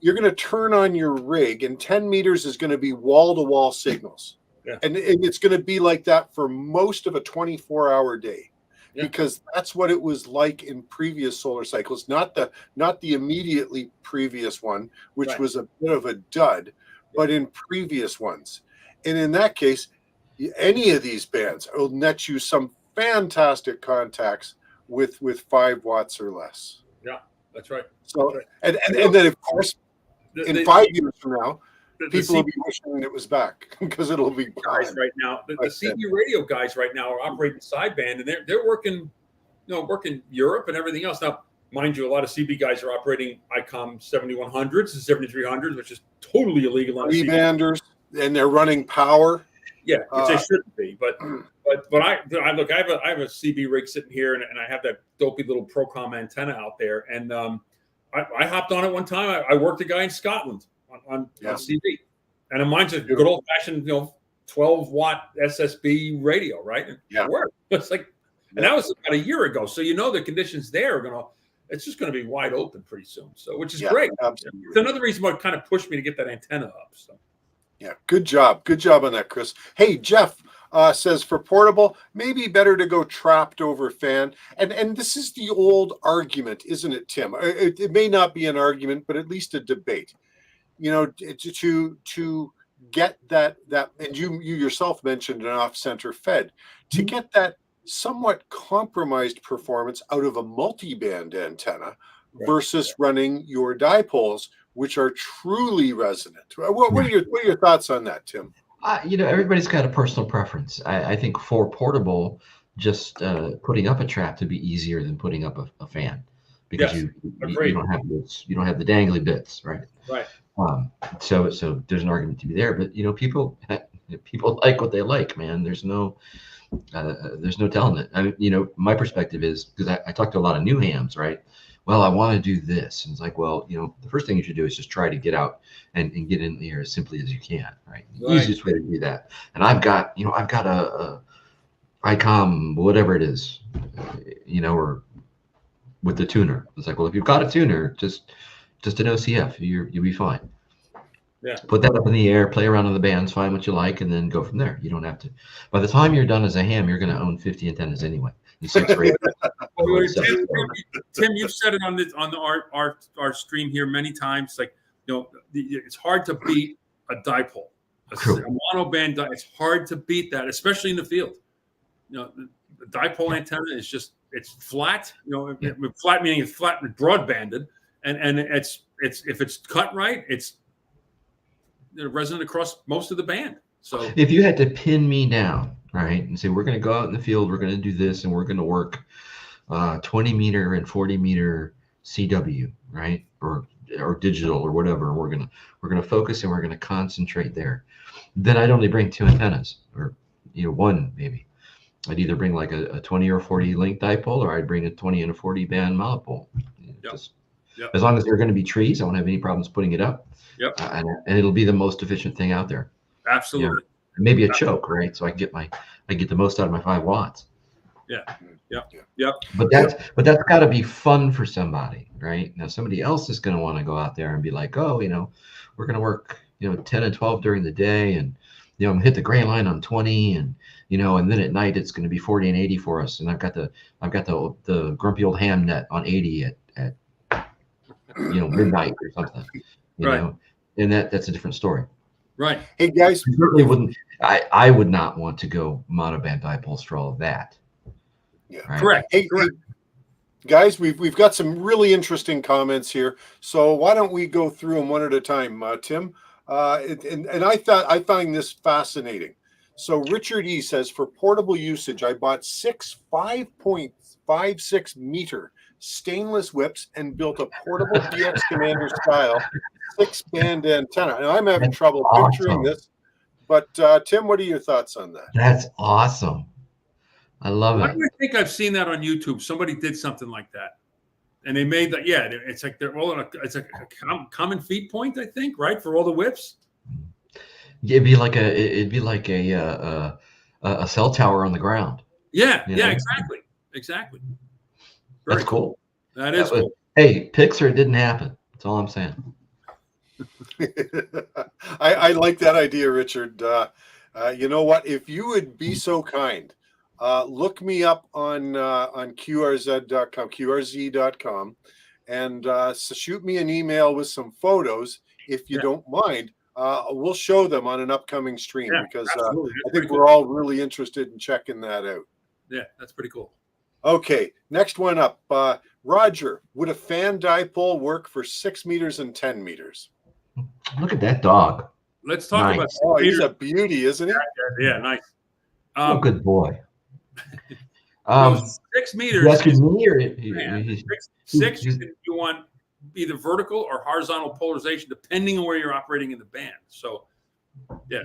you're going to turn on your rig, and 10 meters is going to be wall-to-wall signals. Yeah. And it's going to be like that for most of a 24-hour day, because that's what it was like in previous solar cycles, not the immediately previous one, which was a bit of a dud, but in previous ones. And in that case, any of these bands will net you some fantastic contacts with 5 watts or less. Yeah, that's right. So, and then of course, in 5 years from now, people will be wishing it was back because it'll be guys right now. The CB radio guys right now are operating sideband, and they're working, working Europe and everything else. Now, mind you, a lot of CB guys are operating ICOM 7100s and 7300s, which is totally illegal on rebanders, and they're running power. Yeah, which they shouldn't be. But I look, I have a CB rig sitting here, and I have that dopey little Procom antenna out there, and I hopped on it one time. I worked a guy in Scotland on CB, and mine's a good old fashioned 12-watt SSB radio, right? Yeah. Work. It's like, and that was about a year ago. So the conditions there are it's just going to be wide open pretty soon. So, which is great. Absolutely. It's another reason why it kind of pushed me to get that antenna up. So, yeah, good job on that, Chris. Hey, Jeff says for portable, maybe better to go trapped over fan. And this is the old argument, isn't it, Tim? It may not be an argument, but at least a debate. To get that, and you yourself mentioned an off-center fed, to get that somewhat compromised performance out of a multi-band antenna versus running your dipoles, which are truly resonant. What are your thoughts on that, Tim? Everybody's got a personal preference. I think for portable, just putting up a trap to be easier than putting up a fan, because you don't have the dangly bits, right? Right. So there's an argument to be there, but people like what they like, man. There's no telling it. My perspective is, because I talk to a lot of new hams, right? Well, I want to do this. And it's like, well, the first thing you should do is just try to get out and get in the air as simply as you can, right? The easiest way to do that. And I've got a ICOM, whatever it is, or with the tuner. It's like, well, if you've got a tuner, just an OCF, you'll be fine. Yeah. Put that up in the air, play around on the bands, find what you like, and then go from there. You don't have to. By the time you're done as a ham, you're going to own 50 antennas anyway. Tim, you've said it on our stream here many times. Like, it's hard to beat a dipole, a monoband. It's hard to beat that, especially in the field. The dipole antenna is it's flat. Flat meaning it's flat and broadbanded, and it's if it's cut right, it's resonant across most of the band. So if you had to pin me down, right, and say, we're going to go out in the field, we're going to do this, and we're going to work 20 meter and 40 meter CW, right, or digital or whatever, we're going to focus and we're going to concentrate there, then I'd only bring 2 antennas, or one maybe. I'd either bring like a 20 or 40 link dipole, or I'd bring a 20 and a 40 band monopole. As long as there are going to be trees, I won't have any problems putting it up. And it'll be the most efficient thing out there. Absolutely. Maybe a choke, right? So I get the most out of my 5 watts. Yeah. But that's got to be fun for somebody, right? Now somebody else is going to want to go out there and be like, oh, we're going to work 10 and 12 during the day, and I'm gonna hit the gray line on 20, and and then at night it's going to be 40 and 80 for us, and I've got the grumpy old ham net on 80 at midnight or something, right. And that's a different story. Right. Hey guys, I certainly wouldn't. I would not want to go monoband dipoles for all of that. Yeah, right? Correct. Hey, guys, we've got some really interesting comments here. So why don't we go through them one at a time, Tim? And I find this fascinating. So Richard E says, for portable usage, I bought 6 5.56 meter stainless whips and built a portable DX Commander style 6-band antenna. And I'm having trouble picturing this, but Tim, what are your thoughts on that? That's awesome. I love it. I think I've seen that on YouTube. Somebody did something like that, and they made that. Yeah, it's like they're all it's like a common feed point, I think, right, for all the whips. It'd be like a cell tower on the ground. Yeah, exactly. That's cool. That is cool. Hey, Pixar, it didn't happen. That's all I'm saying. I like that idea, Richard. You know what? If you would be so kind, look me up on QRZ.com, and so shoot me an email with some photos if you don't mind. We'll show them on an upcoming stream, because I think we're all really interested in checking that out. Yeah, that's pretty cool. Okay, next one up. Roger, would a fan dipole work for 6 meters and 10 meters? Look at that dog. Let's talk about. Oh, he's a beauty, isn't he? Yeah, nice. Good boy. 6 meters. That's me, or six. You want either vertical or horizontal polarization, depending on where you're operating in the band. So, yeah.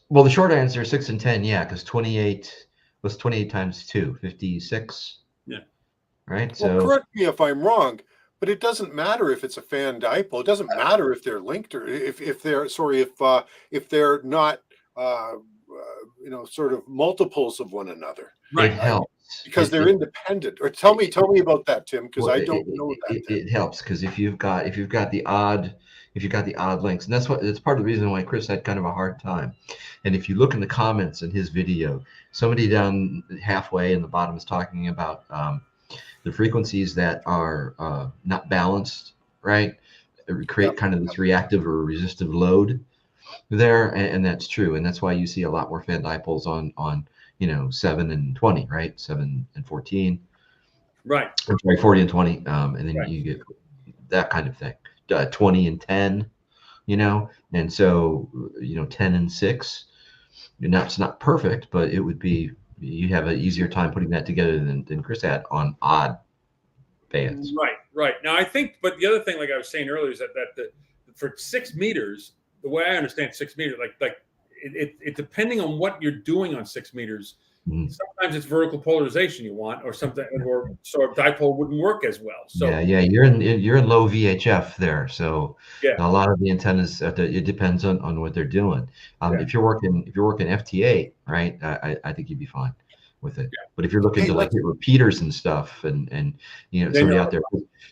Well, the short answer is 6 and 10, because 28 was 28 times 2, 56. Yeah. Right. Well, so correct me if I'm wrong, But it doesn't matter if it's a fan dipole. It doesn't matter if they're linked or if they're if they're not sort of multiples of one another. It helps because they're independent. Or tell me about that, Tim, because I don't know that. It helps because if you've got the odd links, and that's part of the reason why Chris had kind of a hard time. And if you look in the comments in his video, somebody down halfway in the bottom is talking about the frequencies that are not balanced, right? Create kind of this reactive or resistive load there, and that's true, and that's why you see a lot more fan dipoles on 7 and 20, right? 7 and 14, right? I'm sorry, 40 and 20, and then right. you get that kind of thing. 20 and 10, and so 10 and 6. It's not perfect, but it would be, you have an easier time putting that together than Chris had on odd bands. Right. Now I think, but the other thing, like I was saying earlier, is that for 6 meters, the way I understand 6 meters, like it depending on what you're doing on 6 meters, sometimes it's vertical polarization you want, or something, or so a dipole wouldn't work as well. So yeah, you're in low VHF there, so yeah. A lot of the antennas, it depends on what they're doing. If you're working FT8, right, I think you'd be fine with it. Yeah. But if you're looking to like hit repeaters and stuff, and somebody out there,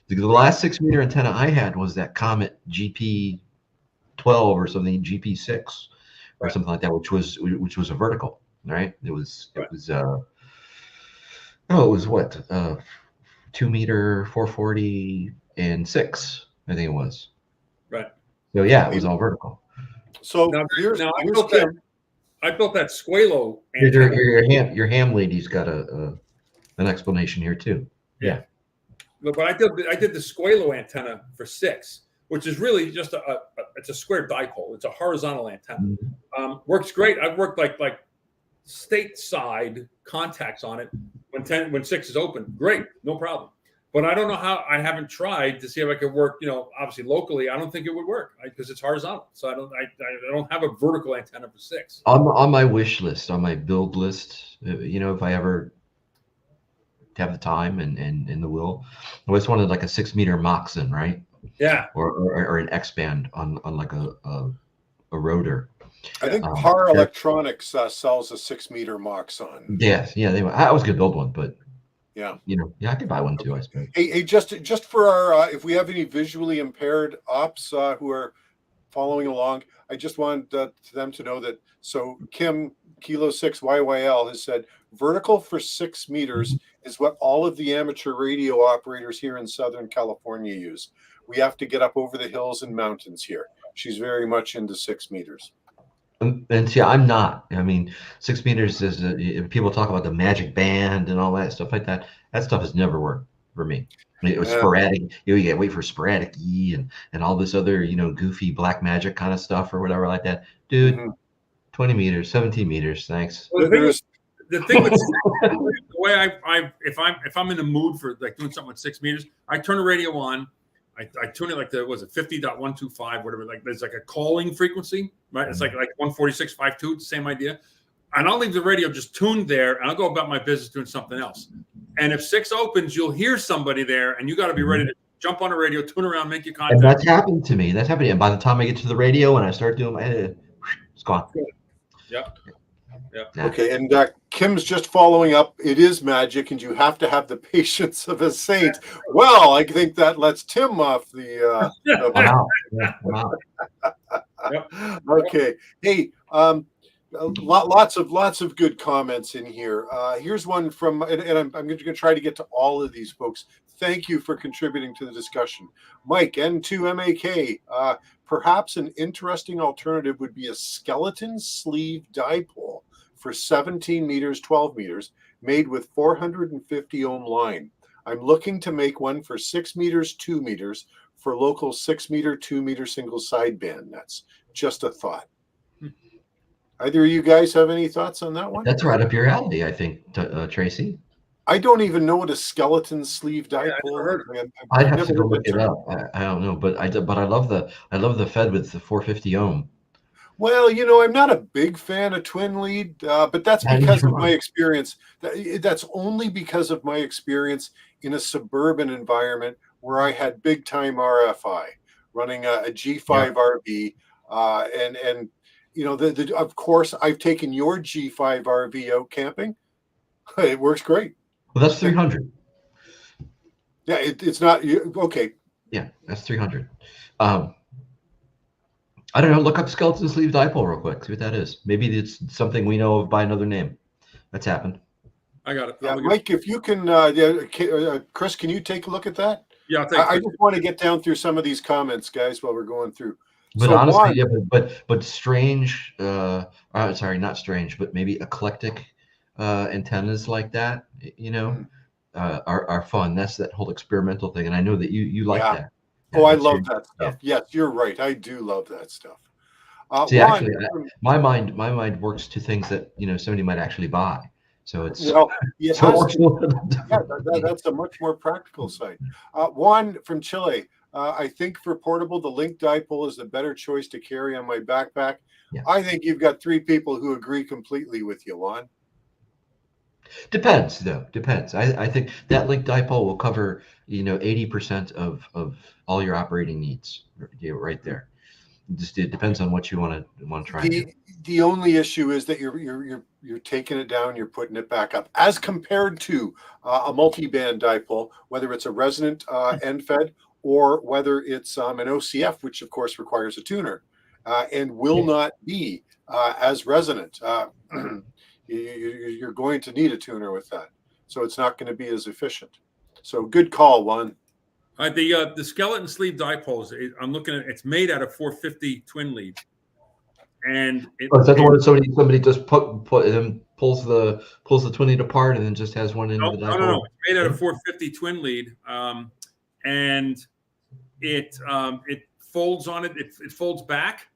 the last 6 meter antenna I had was that Comet GP12 or something, GP6 or something like that, which was a vertical, right? It was what 2 meter, 440 and 6, I think it was. Right. So yeah, it was all vertical. So I built that Squalo antenna. Your ham lady's got an explanation here too. Yeah. But I did the Squalo antenna for 6, which is really just it's a square dipole. It's a horizontal antenna. Works great. I've worked like stateside contacts on it when 6 is open. Great, no problem. But I don't know how. I haven't tried to see if I could work. Obviously locally, I don't think it would work because it's horizontal. So I don't have a vertical antenna for 6. On my wish list, on my build list, if I ever have the time and the will, I always wanted like a 6 meter Moxon, right? Yeah. Or an X band on like a rotor. I think Par Electronics sells a 6 meter Moxon. Yes, yeah, I was gonna build one, but yeah, I could buy one too, I suppose. Hey, just for our if we have any visually impaired ops who are following along, I just want them to know that. So Kim Kilo 6 YYL has said vertical for 6 meters is what all of the amateur radio operators here in Southern California use. We have to get up over the hills and mountains here. She's very much into 6 meters. And see, I'm not. I mean, 6 meters is people talk about the magic band and all that stuff like that. That stuff has never worked for me. I mean, it was sporadic. You got to wait for sporadic E and all this other goofy black magic kind of stuff or whatever like that. Dude, 20 meters, 17 meters, thanks. Well, the thing with the way if I'm in the mood for like doing something with 6 meters, I turn the radio on. I tune it like 50.125, whatever. Like there's like a calling frequency, right? It's like 146.52. It's the same idea. And I'll leave the radio just tuned there, and I'll go about my business doing something else. And if 6 opens, you'll hear somebody there, and you got to be ready to jump on the radio, tune around, make your contact. And that's happened to me. That's happening. And by the time I get to the radio and I start doing my edit, it's gone. Yeah. Okay, and Kim's just following up. It is magic, and you have to have the patience of a saint. Well, I think that lets Tim off the. Wow. Okay. Hey, lots of good comments in here. Here's one from, and I'm going to try to get to all of these folks. Thank you for contributing to the discussion, Mike. N2MAK. Perhaps an interesting alternative would be a skeleton sleeve dipole for 17 meters, 12 meters, made with 450 ohm line. I'm looking to make one for 6 meters, 2 meters for local 6 meter, 2 meter single sideband. That's just a thought. Either of you guys have any thoughts on that one? That's right up your alley, I think, Tracy. I don't even know what a skeleton sleeve dipole is. I'd have to go look it up. I don't know, but I love the Fed with the 450 ohm. Well, I'm not a big fan of twin lead, but that's because of my experience. That's only because of my experience in a suburban environment where I had big time RFI running a G5 RV, and you know, of course I've taken your G5 RV out camping. It works great. Well, that's 300. Yeah, it's not okay. Yeah, that's 300. I don't know. Look up skeleton sleeve dipole real quick. See what that is. Maybe it's something we know of by another name. That's happened. I got it. Yeah, Mike, if you can, Chris, can you take a look at that? Yeah, I just want to get down through some of these comments, guys, while we're going through. But so honestly, one, yeah, but strange. Sorry, not strange, but maybe eclectic antennas like that. You know, are fun. That's that whole experimental thing, and I know that you like that. Oh, I love that stuff. Yeah. Yes, you're right. I do love that stuff. See, actually, my mind works to things that somebody might actually buy. So it's that's a much more practical side. Juan from Chile. I think for portable, the link dipole is the better choice to carry on my backpack. Yeah. I think you've got three people who agree completely with you, Juan. Depends, though. Depends. I think that link dipole will cover 80% of all your operating needs. Right there. It depends on what you want to try. The only issue is that you're taking it down, you're putting it back up, as compared to a multi-band dipole, whether it's a resonant end fed or whether it's an OCF, which of course requires a tuner and will not be as resonant. You're going to need a tuner with that, so it's not going to be as efficient. So good call, Juan. The skeleton sleeve dipoles, I'm looking at, it's made out of 450 twin lead. And is that the one that somebody just pulls the twin lead apart and then just has one end of the dipole? No. It's made out of 450 twin lead, and it folds on it. It folds back.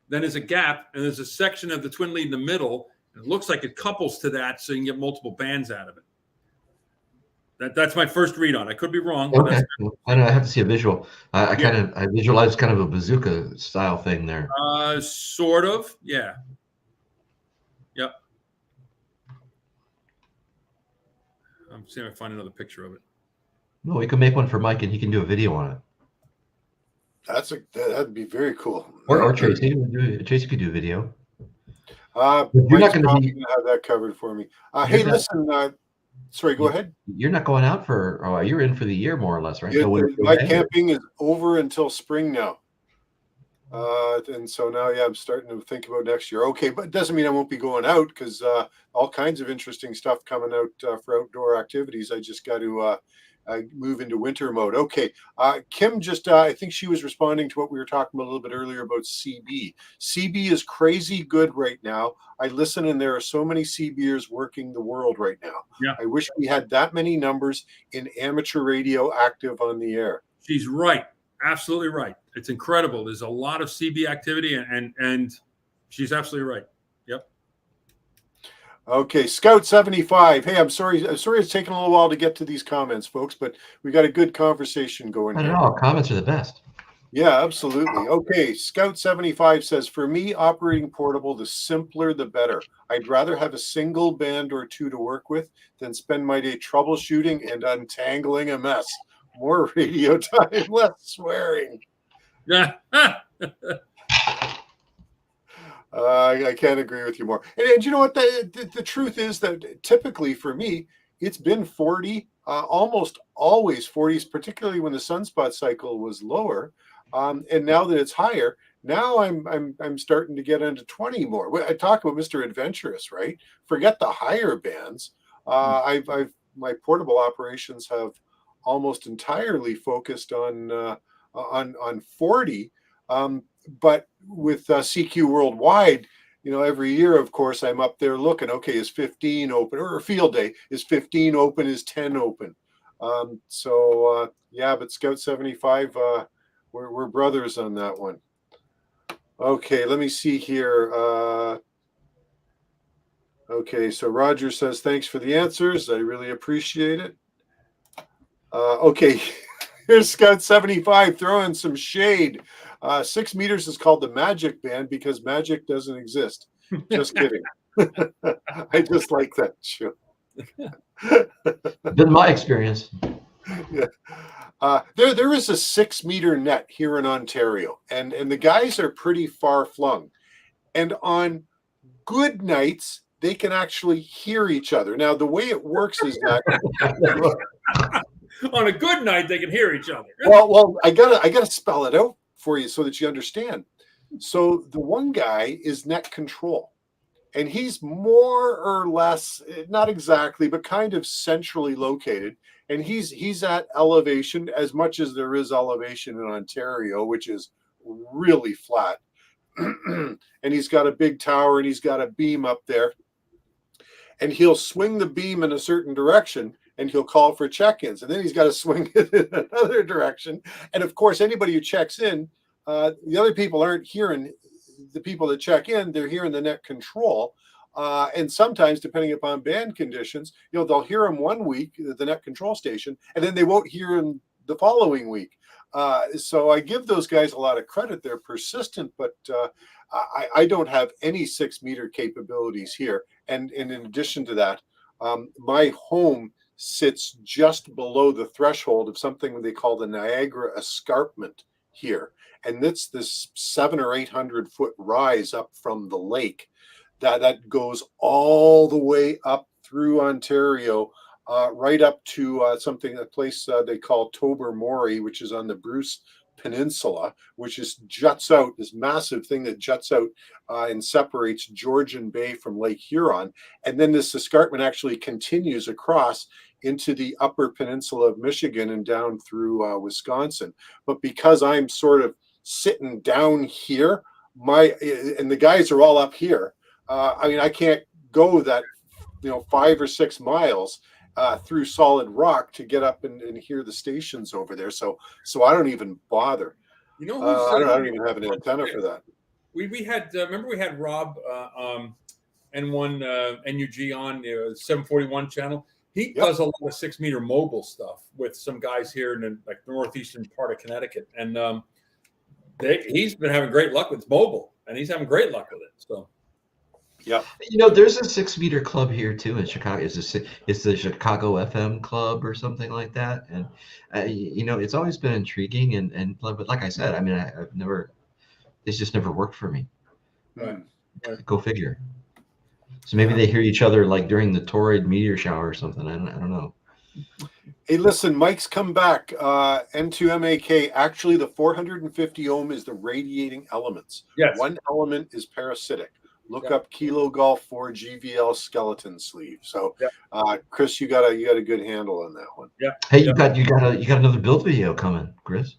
Then there's a gap, and there's a section of the twin lead in the middle. It looks like it couples to that, so you can get multiple bands out of it. That's my first read on it. I could be wrong. But okay. I know. I have to see a visual. I visualize kind of a bazooka style thing there. Sort of. Yeah. Yep. I'm seeing if I find another picture of it. No, we can make one for Mike, and he can do a video on it. That'd be very cool. Or Tracy. Tracy could do a video. You're not going to have that covered for me. Hey, listen. Sorry, go ahead. You're not going out you're in for the year more or less, right? Yeah, my camping is over until spring now. And so now, I'm starting to think about next year. Okay, but it doesn't mean I won't be going out, because all kinds of interesting stuff coming out for outdoor activities. I just got to move into winter mode. Okay. Kim I think she was responding to what we were talking about a little bit earlier about CB. CB is crazy good right now. I listen, and there are so many CBers working the world right now. Yeah. I wish we had that many numbers in amateur radio active on the air. She's right. Absolutely right. It's incredible. There's a lot of CB activity, and she's absolutely right. Yep. Okay, Scout 75. Hey, I'm sorry it's taken a little while to get to these comments, folks, but we got a good conversation going. I don't know. Comments are the best. Yeah, absolutely. Okay, Scout 75 says, for me, operating portable, the simpler the better. I'd rather have a single band or two to work with than spend my day troubleshooting and untangling a mess. More radio time, less swearing. Yeah. I can't agree with you more. And you know what? The truth is that typically for me, it's been 40, almost always 40s, particularly when the sunspot cycle was lower. And now that it's higher, now I'm starting to get into 20 more. I talk about Mr. Adventurous, right? Forget the higher bands. My portable operations have almost entirely focused on 40. But with CQ Worldwide, every year, of course, I'm up there looking, okay, is 15 open, or field day, is 15 open, is 10 open? But Scout 75, we're brothers on that one. Okay, let me see here. Okay, so Roger says, thanks for the answers. I really appreciate it. Okay, here's Scout 75 throwing some shade. 6 meters is called the magic band because magic doesn't exist. Just kidding. I just like that show. Been my experience. Yeah. There is a 6-meter net here in Ontario, and the guys are pretty far flung. And on good nights, they can actually hear each other. Now, the way it works is that On a good night, they can hear each other. well, I gotta spell it out for you so that you understand. So the one guy is net control, and he's more or less, not exactly, but kind of centrally located. And he's at elevation, as much as there is elevation in Ontario, which is really flat. And he's got a big tower, and he's got a beam up there. And he'll swing the beam in a certain direction, and he'll call for check-ins. And then he's got to swing it in another direction. And of course, anybody who checks in, the other people aren't hearing the people that check in, they're hearing the net control. And sometimes, depending upon band conditions, they'll hear him one week, the net control station, and then they won't hear him the following week. So I give those guys a lot of credit. They're persistent, but I don't have any 6-meter capabilities here. And in addition to that, my home sits just below the threshold of something they call the Niagara Escarpment here. And it's this 700 or 800 foot rise up from the lake that goes all the way up through Ontario, right up to a place they call Tobermory, which is on the Bruce Peninsula, which juts out, this massive thing that juts out and separates Georgian Bay from Lake Huron. And then this escarpment actually continues across into the upper peninsula of Michigan and down through Wisconsin. But because I'm sort of sitting down here, and the guys are all up here, I can't go that 5 or 6 miles through solid rock to get up and hear the stations over there. So I don't even bother. I don't even have an antenna for that. We had remember we had Rob N1 NUG on 741 channel. He does a lot of 6-meter mobile stuff with some guys here in the northeastern part of Connecticut, and he's been having great luck with mobile, and he's having great luck with it. So. Yeah, there's a 6-meter club here too in Chicago. It's the Chicago FM Club or something like that, and it's always been intriguing. But like I said, it's just never worked for me. Right. Go figure. So maybe they hear each other like during the torrid meteor shower or something. I don't know. Hey, listen, Mike's come back. N2MAK. Actually, the 450 ohm is the radiating elements. Yes. One element is parasitic. Look up Kilo Golf 4 GVL skeleton sleeve. So, Chris, you got a good handle on that one. Yeah. Hey, you got another build video coming, Chris.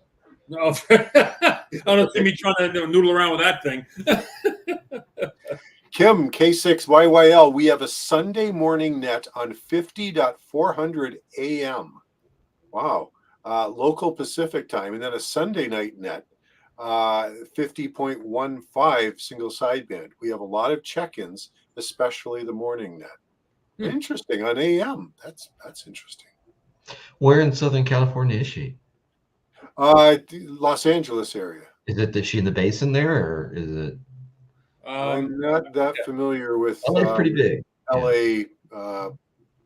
No, I don't see me trying to noodle around with that thing. Kim K6YYL. We have a Sunday morning net on 50.400 AM. Wow. Local Pacific time, and then a Sunday night net. 50.15 single sideband. We have a lot of check-ins, especially the morning net. Interesting on AM. That's interesting. Where in Southern California is she? Los Angeles area. Is she in the basin there, or is it? I'm not that familiar with. LA's pretty big. LA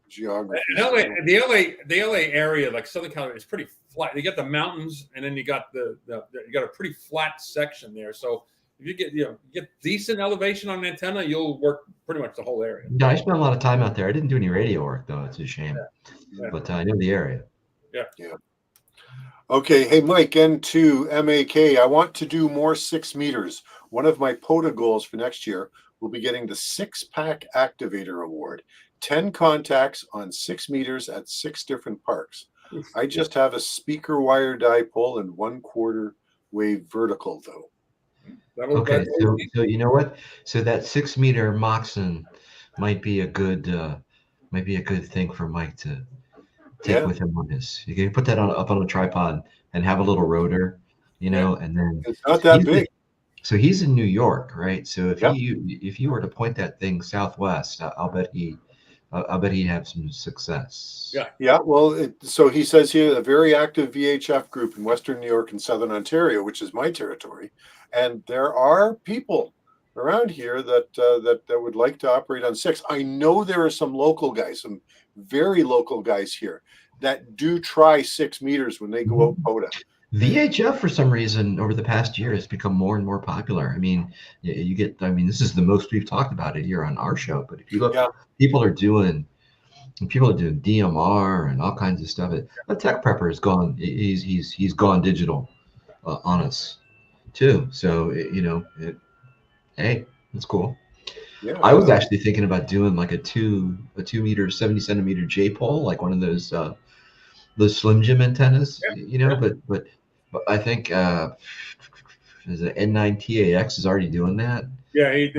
geography. The LA area, like Southern California, is pretty flat. You got the mountains, and then you got you got a pretty flat section there. So if you get decent elevation on an antenna, you'll work pretty much the whole area. Yeah, I spent a lot of time out there. I didn't do any radio work though. It's a shame. Yeah. But I know the area. Yeah. Okay. Hey, Mike, N2MAK. I want to do more 6 meters. One of my POTA goals for next year will be getting the 6-pack activator award. 10 contacts on 6 meters at 6 different parks. I just have a speaker wire dipole and 1/4 wave vertical though. Okay, so you know what? So that 6-meter Moxon might be a good thing for Mike to take with him on this. You can put that up on a tripod and have a little rotor, and then it's not that big. So he's in New York, right? So if you were to point that thing southwest, I'll bet he'd have some success. Yeah. Well, so he says here a very active VHF group in Western New York and Southern Ontario, which is my territory, and there are people around here that that would like to operate on 6. I know there are some local guys, some very local guys here that do try 6 meters when they go out POTA. VHF for some reason over the past year has become more and more popular. I mean, you get, I mean, this is the most we've talked about it here on our show, but if you look, Yeah. people are doing DMR and all kinds of stuff. A tech prepper has gone, he's gone digital on us too. So, hey, that's cool. Yeah, I was actually thinking about doing like a 2 meter, 70 centimeter J pole, like one of those Slim Jim antennas, but I think is it N9TAX is already doing that. Yeah, I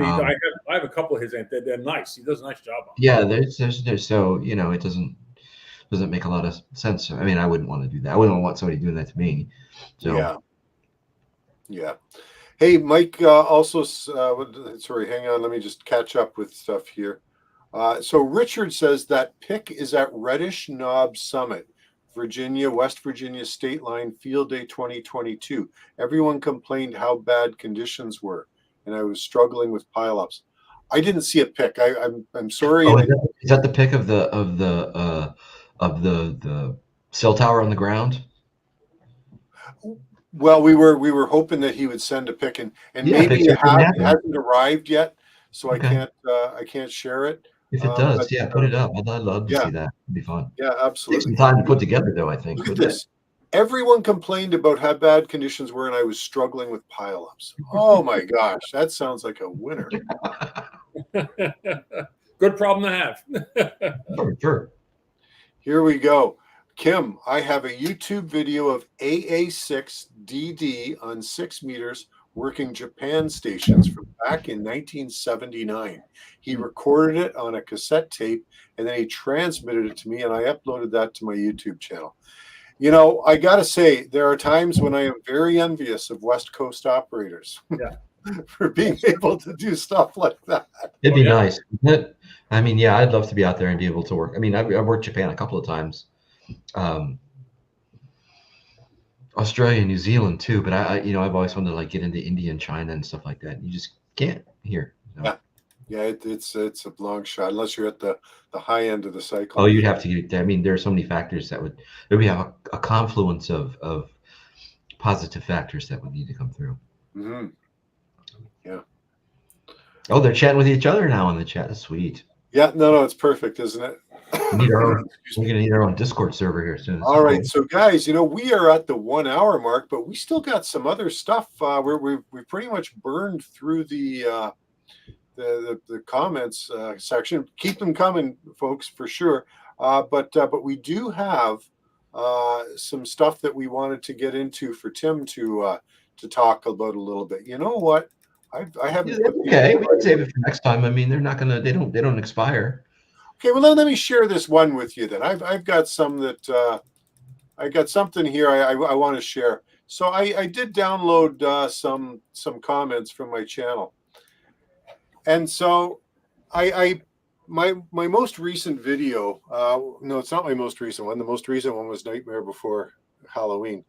have a couple of his antennas. They're nice. He does a nice job on them. Yeah, there's so it doesn't make a lot of sense. I mean, I wouldn't want to do that. I wouldn't want somebody doing that to me. So yeah. Hey, Mike. Also, sorry. Hang on. Let me just catch up with stuff here. So Richard says that pick is at Reddish Knob Summit, Virginia, West Virginia State Line, Field Day 2022. Everyone complained how bad conditions were, and I was struggling with pileups. I didn't see a pick. I'm sorry. Oh, is that the pick of the cell tower on the ground? Well, we were hoping that he would send a pick, and maybe it hasn't arrived yet, so okay. I can't share it. If it does, put it up. I'd love to see that. It'd be fun. Yeah, absolutely. Takes some time to put together, though. I think. Look at this. Everyone complained about how bad conditions were, and I was struggling with pileups. Oh my gosh, that sounds like a winner. Good problem to have. Sure. Here we go. Kim, I have a YouTube video of AA6DD on 6 meters working Japan stations from back in 1979. He recorded it on a cassette tape, and then he transmitted it to me, and I uploaded that to my YouTube channel. You know, I got to say, there are times when I am very envious of West Coast operators for being able to do stuff like that. It'd be nice. I mean, yeah, I'd love to be out there and be able to work. I mean, I've worked Japan a couple of times. Australia, New Zealand too, but I've always wanted to like get into India and China and stuff like that. You just can't here. Yeah, it's a long shot unless you're at the high end of the cycle. Oh, you'd have to get there. I mean, there are so many factors that would have a confluence of positive factors that would need to come through. Mm-hmm. Yeah. Oh, they're chatting with each other now in the chat. That's sweet. Yeah, no, it's perfect, isn't it? We're going to need our own Discord server here soon. All right, so guys, we are at the 1 hour mark, but we still got some other stuff where we've pretty much burned through the comments section. Keep them coming, folks, for sure. But we do have some stuff that we wanted to get into for Tim to talk about a little bit. You know what? I haven't. Okay, we can save it for next time. I mean, they're not gonna. They don't expire. Okay, well let me share this one with you then. I've got some that I got something here I want to share. So I did download some comments from my channel, and so my most recent video. No, it's not my most recent one. The most recent one was Nightmare Before Halloween.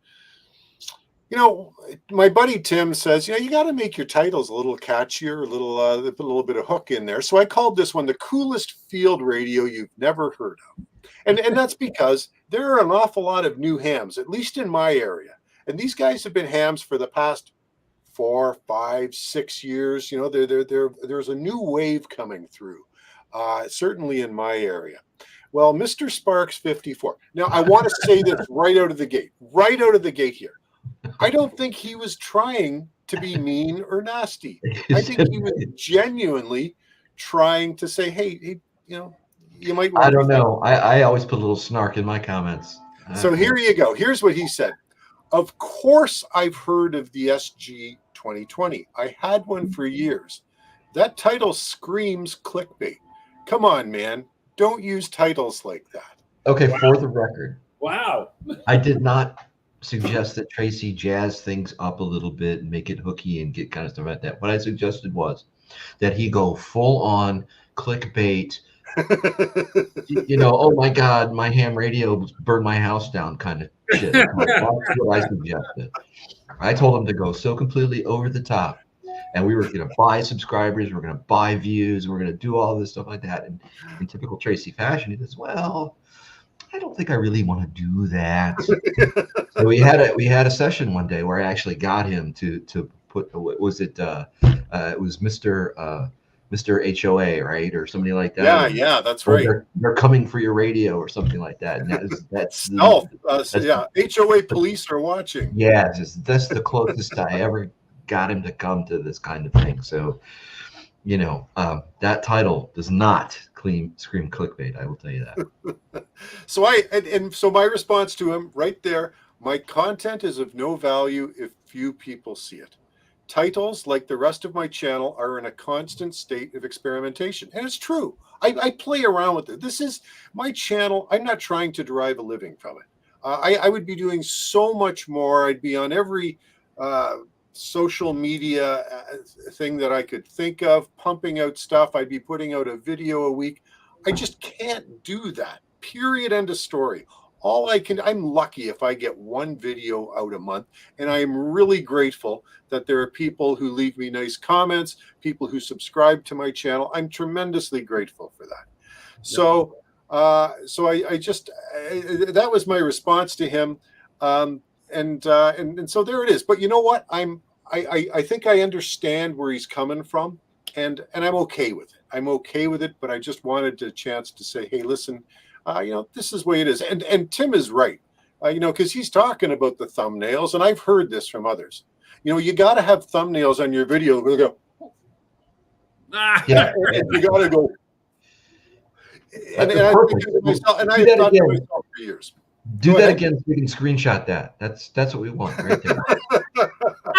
My buddy Tim says, you got to make your titles a little catchier, put a little bit of hook in there. So I called this one the coolest field radio you've never heard of. And that's because there are an awful lot of new hams, at least in my area. And these guys have been hams for the past 4, 5, 6 years. There's a new wave coming through, certainly in my area. Well, Mr. Sparks 54. Now, I want to say this right out of the gate here. I don't think he was trying to be mean or nasty. I think he was genuinely trying to say, hey, you might want I don't know. I always put a little snark in my comments. So here you go. Here's what he said. Of course, I've heard of the SG 2020. I had one for years. That title screams clickbait. Come on, man. Don't use titles like that. Okay, wow. For the record. Wow. I did not suggest that Tracy jazz things up a little bit and make it hooky and get kind of stuff like that. What I suggested was that he go full on clickbait, oh my God, my ham radio burned my house down kind of shit. That's what I suggested. I told him to go so completely over the top and we were going to buy subscribers, we're going to buy views, we're going to do all this stuff like that. And in typical Tracy fashion, he goes, "Well, I don't think I really want to do that." So we had a session one day where I actually got him to put, what was it? It was Mr. HOA, right, or somebody like that. Yeah, yeah, that's right. They're coming for your radio or something like that. And that's HOA police are watching. Yeah, that's the closest I ever got him to come to this kind of thing. So, that title does not scream clickbait. I will tell you that. So my response to him right there: my content is of no value if few people see it. Titles, like the rest of my channel, are in a constant state of experimentation. And it's true. I play around with it. This is my channel. I'm not trying to derive a living from it. I would be doing so much more. I'd be on every social media thing that I could think of, pumping out stuff. I'd be putting out a video a week. I just can't do that. Period. End of story. I'm lucky if I get one video out a month, and I am really grateful that there are people who leave me nice comments, people who subscribe to my channel. I'm tremendously grateful for that. So, that was my response to him. And so there it is. But you know what? I think I understand where he's coming from, and I'm okay with it. I'm okay with it, but I just wanted a chance to say, hey, listen, this is the way it is. And Tim is right, because he's talking about the thumbnails, and I've heard this from others. You got to have thumbnails on your video. We'll go, yeah. And you got to go. And I think to myself, and I have thought to myself for years. Do that again so we can screenshot that. That's what we want right there.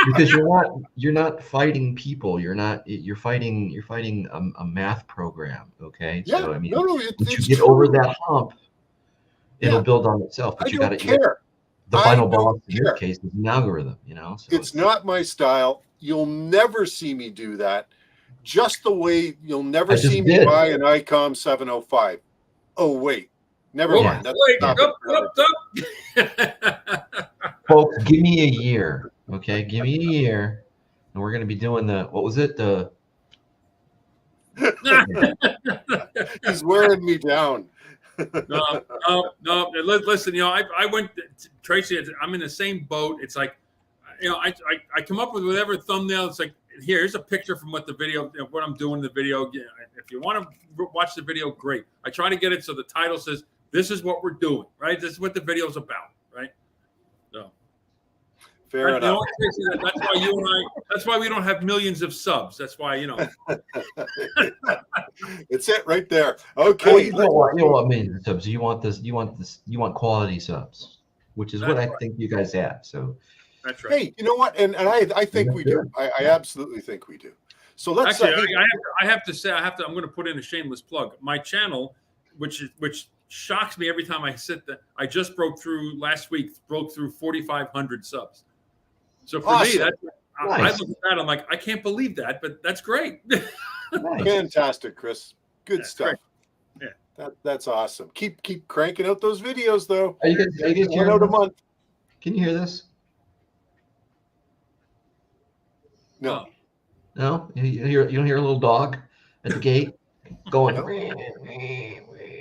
Because you're not fighting people. You're fighting a math program. Okay. Yeah. So I mean, once you get over that hump, it'll build on itself. But I don't care. The final boss in this case is an algorithm. So it's not my style. You'll never see me do that. Just the way you'll never see me buy an ICOM 705. Oh wait. Never mind. Folks, give me a year. Okay, give me a year, and we're going to be doing what was it? He's wearing me down. No. Listen, I went to Tracy. I'm in the same boat. It's like, I come up with whatever thumbnail. It's like, here's a picture from what the video, what I'm doing in the video. If you want to watch the video, great. I try to get it so the title says, this is what we're doing, right? This is what the video's about, right? So, fair enough. That's why you and I. That's why we don't have millions of subs. That's why It's it right there. Okay. Well, you know what millions of subs? You want this. You want quality subs, which is what I think you guys have. So. That's right. Hey, you know what? And I think we do. I absolutely think we do. So let's actually. I have to say. I'm going to put in a shameless plug. My channel, which shocks me every time I sit there. I just broke through 4,500 subs. So for me, that's nice. I look at that. I'm like, I can't believe that, but that's great. Nice. Fantastic, Chris. Good stuff. Great. Yeah, that's awesome. Keep cranking out those videos, though. Are you guys one out a month? Can you hear this? No. No, you don't hear a little dog at the gate going. No.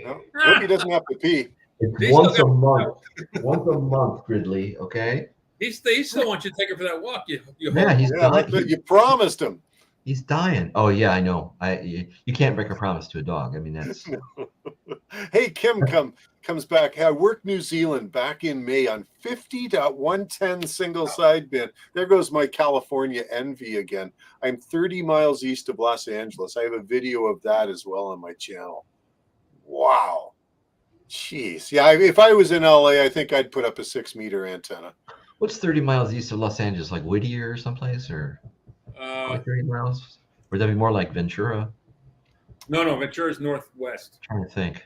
Hope he doesn't have to pee. It's once a month. Once a month, Gridley. Okay. He still wants you to take her for that walk. He's dying. You promised him. He's dying. Oh yeah, I know. You can't break a promise to a dog. I mean that's. Hey, Kim comes back. Hey, I worked New Zealand back in May on 50.110 single side bin. There goes my California envy again. I'm 30 miles east of Los Angeles. I have a video of that as well on my channel. Wow. Jeez. Yeah, if I was in LA, I think I'd put up a 6-meter antenna. What's 30 miles east of Los Angeles? Like Whittier or someplace? Or like 30 miles? Or would that be more like Ventura? No, Ventura's northwest. I'm trying to think.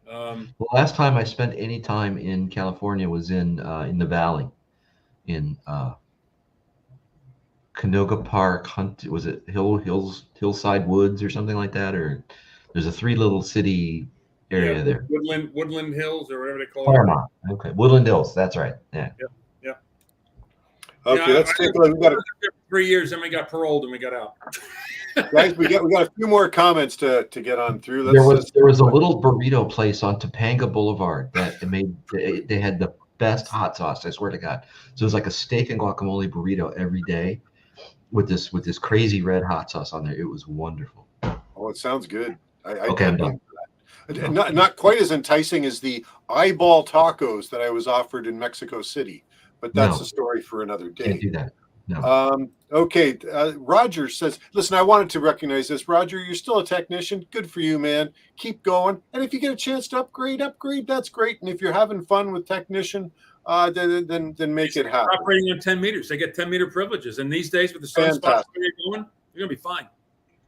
The last time I spent any time in California was in the Valley, in Canoga Park. Was it Hillside Woods or something like that? Or there's a 3 little city area there. Woodland Hills or whatever they call Claremont. Okay, Woodland Hills. That's right. Yeah. Okay, let's take a look. We got 3 years, then we got paroled and we got out. guys, we got a few more comments to get on through. There was a little burrito place on Topanga Boulevard that they had the best hot sauce, I swear to God. So it was like a steak and guacamole burrito every day with this crazy red hot sauce on there. It was wonderful. Oh, it sounds good. Okay, I'm done. Not quite as enticing as the eyeball tacos that I was offered in Mexico City, but that's a story for another day. Can't do that. No. Okay. Roger says, listen, I wanted to recognize this. Roger, you're still a technician. Good for you, man. Keep going. And if you get a chance to upgrade, that's great. And if you're having fun with technician, then make it happen. Operating on 10 meters. They get 10-meter privileges. And these days with the sunspots you're going, you're going to be fine.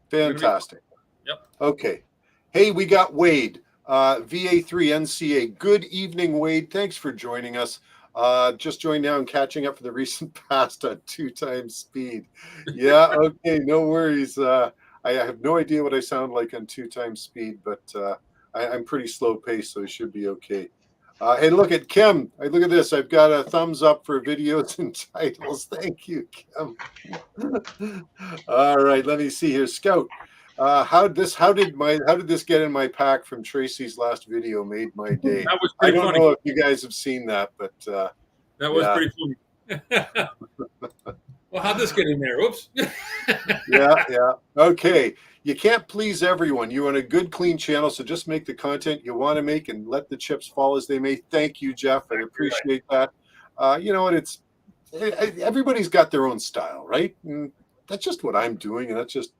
Fantastic. Yep. Okay. Hey, we got Wade, VA3NCA. Good evening, Wade. Thanks for joining us. Just joined now and catching up for the recent past on 2x speed. Yeah, okay, no worries. I have no idea what I sound like on 2x speed, but I'm pretty slow paced, so it should be okay. Hey, look at Kim. Look at this. I've got a thumbs up for videos and titles. Thank you, Kim. All right, let me see here. Scout. How did this get in my pack from Tracy's last video made my day? That was pretty funny. I don't know if you guys have seen that, but that was pretty funny. Well, how'd this get in there? Oops. yeah. Okay. You can't please everyone. You run a good, clean channel, so just make the content you want to make and let the chips fall as they may. Thank you, Jeff. I appreciate that. You know what? Everybody's got their own style, right? And that's just what I'm doing, and that's just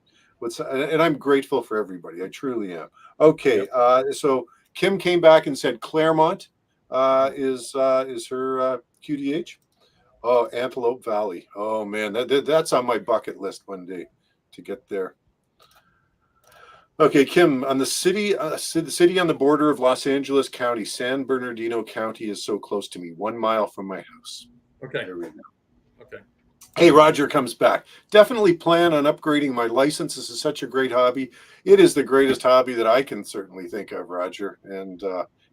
and I'm grateful for everybody. I truly am. Okay, so Kim came back and said Claremont is her QDH. Oh, Antelope Valley. Oh man, that's on my bucket list one day to get there. Okay, Kim, on the city on the border of Los Angeles County, San Bernardino County is so close to me, 1 mile from my house. Okay. There we go. Okay. Hey, Roger comes back. Definitely plan on upgrading my license. This is such a great hobby. It is the greatest hobby that I can certainly think of, Roger. And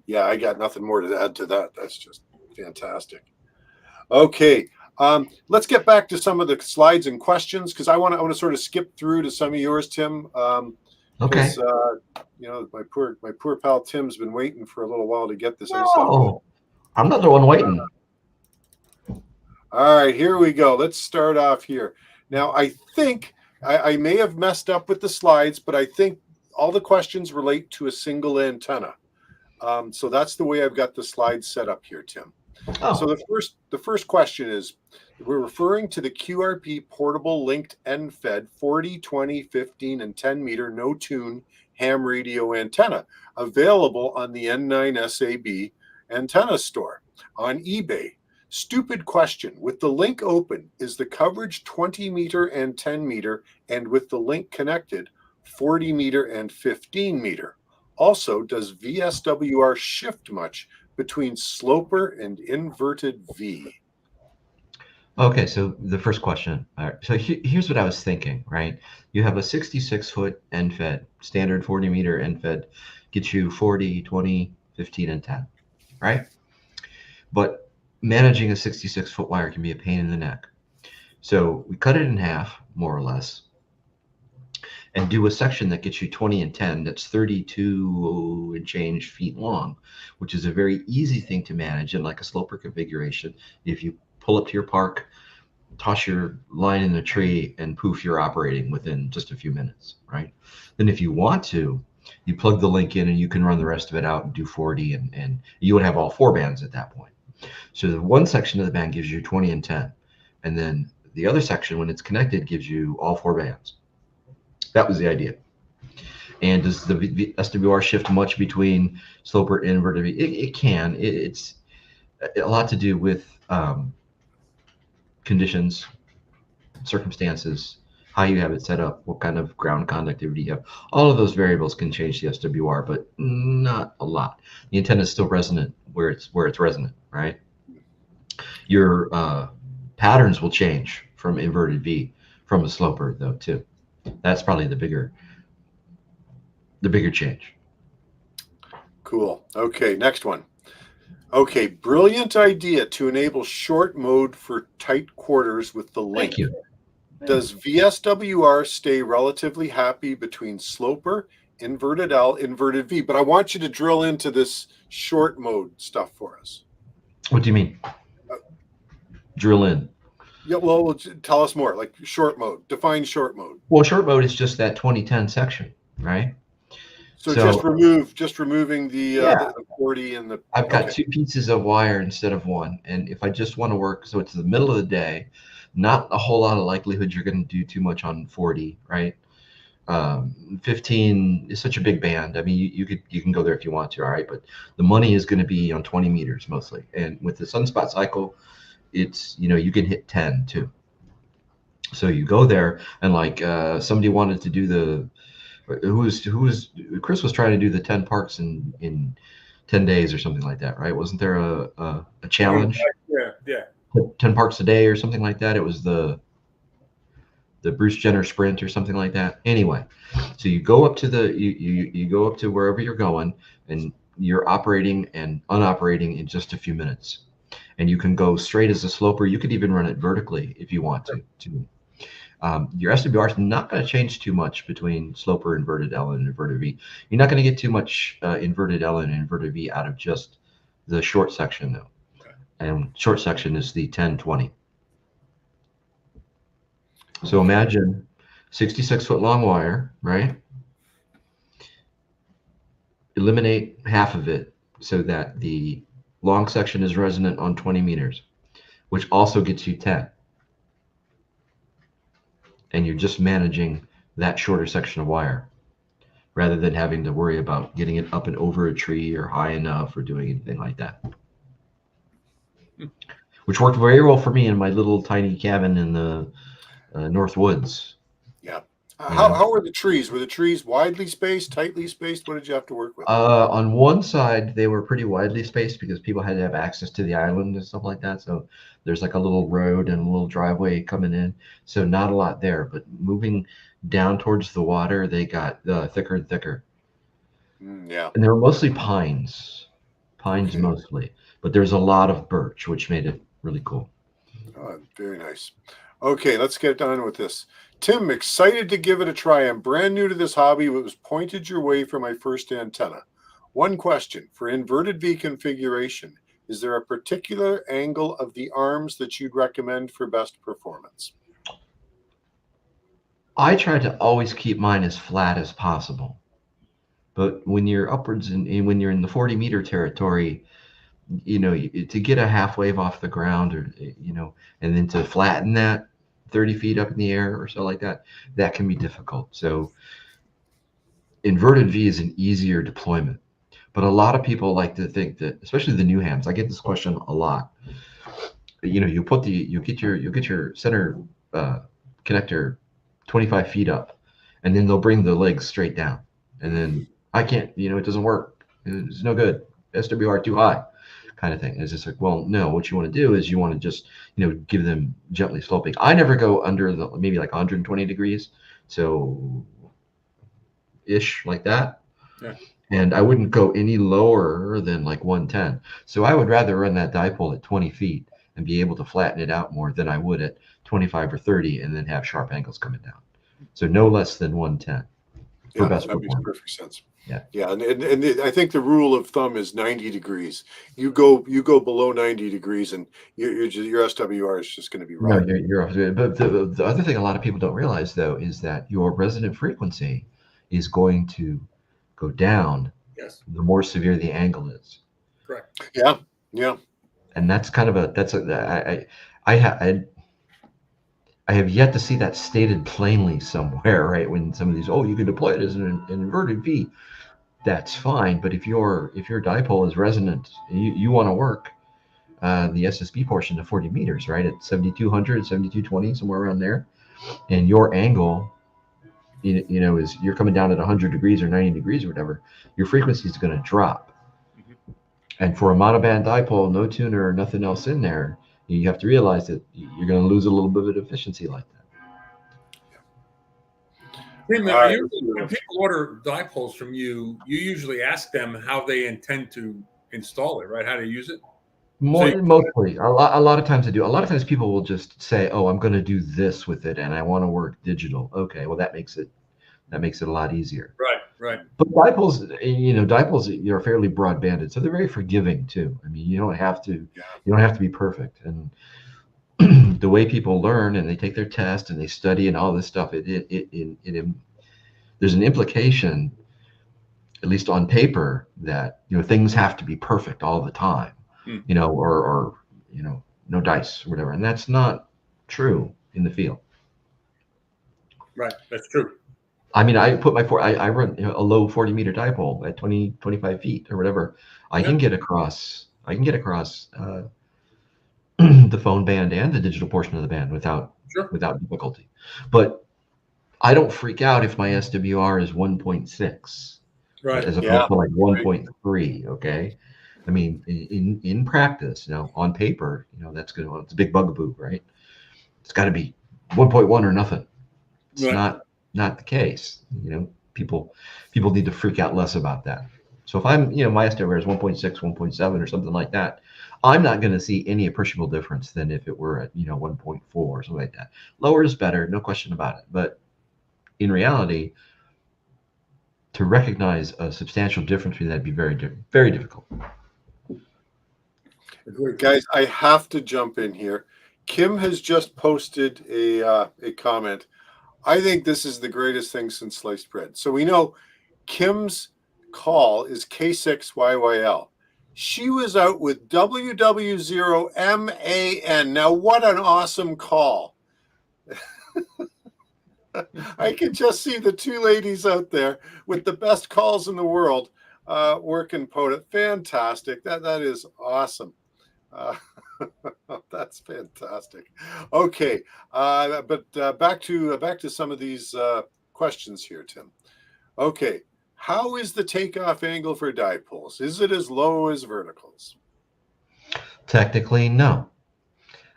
yeah, I got nothing more to add to that. That's just fantastic. Okay, let's get back to some of the slides and questions because I want to sort of skip through to some of yours, Tim. Okay. You know, my poor pal Tim's been waiting for a little while to get this. Oh, I'm not the one waiting. All right, here we go. Let's start off here. Now, I think I may have messed up with the slides, but I think all the questions relate to a single antenna. So that's the way I've got the slides set up here, Tim. Oh. So the first question is, we're referring to the QRP portable linked NFED 40, 20, 15, and 10 meter no tune ham radio antenna available on the N9 SAB antenna store on eBay. Stupid question. With the link open, is the coverage 20 meter and 10 meter, and with the link connected, 40 meter and 15 meter? Also, does VSWR shift much between sloper and inverted V? Okay, so the first question. All right, so here's what I was thinking, right? You have a 66-foot NFED, standard 40 meter NFED, gets you 40, 20, 15, and 10, right? But managing a 66-foot wire can be a pain in the neck. So we cut it in half, more or less, and do a section that gets you 20 and 10, that's 32 and change feet long, which is a very easy thing to manage in like a sloper configuration. If you pull up to your park, toss your line in the tree, and poof, you're operating within just a few minutes, right? Then if you want to, you plug the link in and you can run the rest of it out and do 40, and you would have all 4 bands at that point. So the one section of the band gives you 20 and 10, and then the other section, when it's connected, gives you all 4 bands. That was the idea. And does the SWR shift much between sloper and inverted V? It can. It's a lot to do with conditions, circumstances, how you have it set up, what kind of ground conductivity you have. All of those variables can change the SWR, but not a lot. The antenna is still resonant where it's resonant, right? Your patterns will change from inverted V from a sloper though too. That's probably the bigger change. Cool. Okay, next one. Okay, brilliant idea to enable short mode for tight quarters with the link. Thank you. Does VSWR stay relatively happy between sloper, inverted L, inverted V? But I want you to drill into this short mode stuff for us. What do you mean? Drill in. Yeah, well, tell us more. Like short mode. Define short mode. Well, short mode is just that 2010 section, right? So just removing the 40 and the. I've got two pieces of wire instead of one, and if I just want to work, so it's the middle of the day, not a whole lot of likelihood you're going to do too much on 40, right? 15 is such a big band. I mean, you can go there if you want to, all right, but the money is going to be on 20 meters mostly, and with the sunspot cycle, it's you can hit 10 too. So you go there, and like somebody wanted to do the. Chris was trying to do the 10 parks in 10 days or something like that, right? Wasn't there a challenge? Yeah. 10 parks a day or something like that. It was the Bruce Jenner sprint or something like that. Anyway, so you go up to you go up to wherever you're going, and you're operating and unoperating in just a few minutes. And you can go straight as a sloper. You could even run it vertically if you want to. Your SWR is not going to change too much between sloper, inverted L, and inverted V. You're not going to get too much inverted L and inverted V out of just the short section, though. Okay. And short section is the 10-20. So imagine 66-foot long wire, right? Eliminate half of it so that the long section is resonant on 20 meters, which also gets you 10. And you're just managing that shorter section of wire rather than having to worry about getting it up and over a tree or high enough or doing anything like that. Which worked very well for me in my little tiny cabin in the North Woods. Yeah. How were the trees? Were the trees widely spaced, tightly spaced? What did you have to work with? On one side, they were pretty widely spaced because people had to have access to the island and stuff like that. So there's like a little road and a little driveway coming in. So not a lot there, but moving down towards the water, they got thicker and thicker. Yeah. And they were mostly pines mostly, but there's a lot of birch, which made it really cool. Oh, very nice. Okay, let's get on with this. Tim, excited to give it a try. I'm brand new to this hobby. It was pointed your way for my first antenna. One question, for inverted V configuration, is there a particular angle of the arms that you'd recommend for best performance? I try to always keep mine as flat as possible. But when you're upwards and when you're in the 40-meter territory, to get a half wave off the ground or, and then to flatten that 30 feet up in the air or so like that, that can be difficult. So inverted V is an easier deployment, but a lot of people like to think that, especially the new hams, I get this question a lot. You get your center connector 25 feet up, and then they'll bring the legs straight down, and then I can't, it doesn't work. It's no good. SWR too high. Kind of thing. It's just like, well, no, what you want to do is you want to just, give them gently sloping. I never go under maybe like 120 degrees. So ish like that. Yeah. And I wouldn't go any lower than like 110. So I would rather run that dipole at 20 feet and be able to flatten it out more than I would at 25 or 30 and then have sharp angles coming down. So no less than 110. Yeah, that makes perfect sense. Yeah, and I think the rule of thumb is 90 degrees. You go below 90 degrees, and your SWR is just going to be wrong. No, you're off. But the other thing a lot of people don't realize, though, is that your resonant frequency is going to go down. Yes. The more severe the angle is. Correct. Yeah. And that's kind of I have yet to see that stated plainly somewhere, right? When some of these, you can deploy it as an inverted V, that's fine. But if your dipole is resonant, you want to work the SSB portion to 40 meters, right? At 7,200, 7,220, somewhere around there. And your angle, is you're coming down at 100 degrees or 90 degrees or whatever, your frequency is going to drop. Mm-hmm. And for a monoband dipole, no tuner or nothing else in there, you have to realize that you're going to lose a little bit of efficiency like that. When people order dipoles from you, you usually ask them how they intend to install it, right? How to use it. Mostly, a lot of times I do. A lot of times people will just say, "Oh, I'm going to do this with it, and I want to work digital." Okay, well that makes it a lot easier. Right. But dipoles, you're fairly broad banded, so they're very forgiving too. I mean, you don't have to be perfect. And the way people learn and they take their test and they study and all this stuff, there's an implication, at least on paper, that things have to be perfect all the time, or no dice or whatever, and that's not true in the field. Right, that's true. I mean, I run a low 40-meter dipole at 25 feet or whatever. I can get across the phone band and the digital portion of the band without difficulty. But I don't freak out if my SWR is 1.6, right, as opposed to like 1.3. Okay, I mean, in practice, on paper, that's good. Well, it's a big bugaboo, right? It's got to be 1.1 or nothing. It's not the case. People need to freak out less about that. So if I'm, my SWR is 1.6, 1.7 or something like that, I'm not going to see any appreciable difference than if it were at 1.4 or something like that. Lower is better, no question about it. But in reality, to recognize a substantial difference between that would be very, very difficult. Guys, I have to jump in here. Kim has just posted a comment. I think this is the greatest thing since sliced bread. So we know Kim's call is K6YYL. She was out with WW0MAN. Now, what an awesome call. I can just see the two ladies out there with the best calls in the world working POTUS. Fantastic. That is awesome. That's fantastic. Okay, but back to some of these questions here, Tim. Okay, how is the takeoff angle for dipoles? Is it as low as verticals? Technically, no.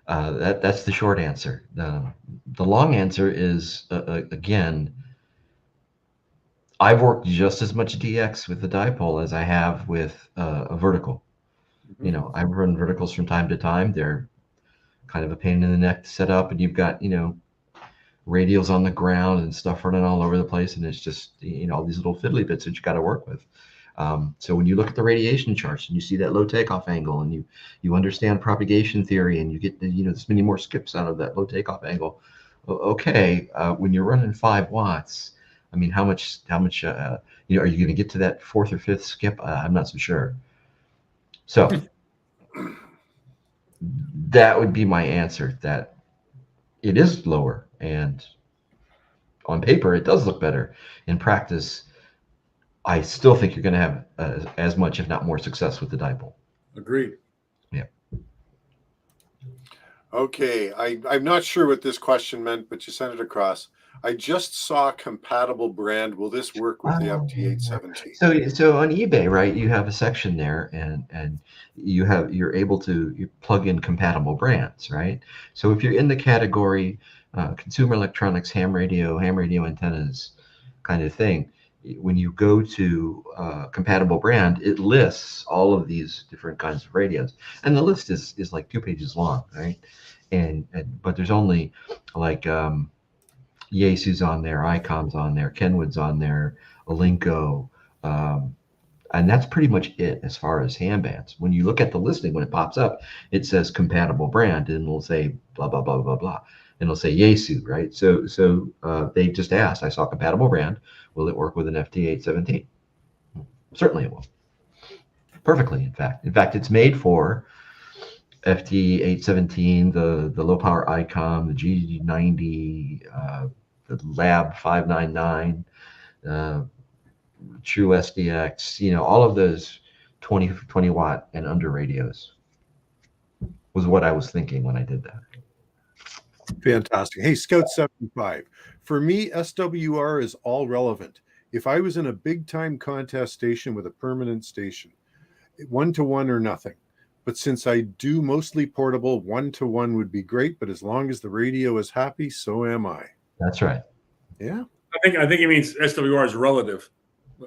That's the short answer. The long answer is, again, I've worked just as much DX with the dipole as I have with a vertical. I run verticals from time to time. They're kind of a pain in the neck to set up, and you've got, radials on the ground and stuff running all over the place, and it's just, all these little fiddly bits that you got to work with. So when you look at the radiation charts and you see that low takeoff angle, and you understand propagation theory, and you get this many more skips out of that low takeoff angle. Okay, when you're running 5 watts, I mean, how much are you going to get to that 4th or 5th skip? I'm not so sure. So that would be my answer, that it is lower, and on paper it does look better. In practice, I still think you're going to have as much, if not more, success with the dipole. Agreed. Yeah. Okay, I'm not sure what this question meant, but you sent it across. I just saw compatible brand. Will this work with the FT817? So on eBay, right, you have a section there, and you're able to plug in compatible brands, right? So if you're in the category consumer electronics, ham radio antennas kind of thing, when you go to compatible brand, it lists all of these different kinds of radios, and the list is like 2 pages long, right? But there's only like Yaesu's on there, ICOM's on there, Kenwood's on there, Alinco, and that's pretty much it as far as ham bands. When you look at the listing, when it pops up, it says compatible brand, and it'll say blah blah blah blah blah, and it'll say Yaesu, right? So they just asked, I saw compatible brand, will it work with an FT817? Certainly it will. Perfectly, in fact. It's made for FT817, the low power ICOM, the G90, the Lab 599, True SDX, all of those 20 watt and under radios was what I was thinking when I did that. Fantastic. Hey, Scout 75. For me, SWR is all relevant. If I was in a big time contest station with a permanent station, 1-to-1 or nothing. But since I do mostly portable, 1-to-1 would be great. But as long as the radio is happy, so am I. That's right. Yeah. I think he means SWR is relative.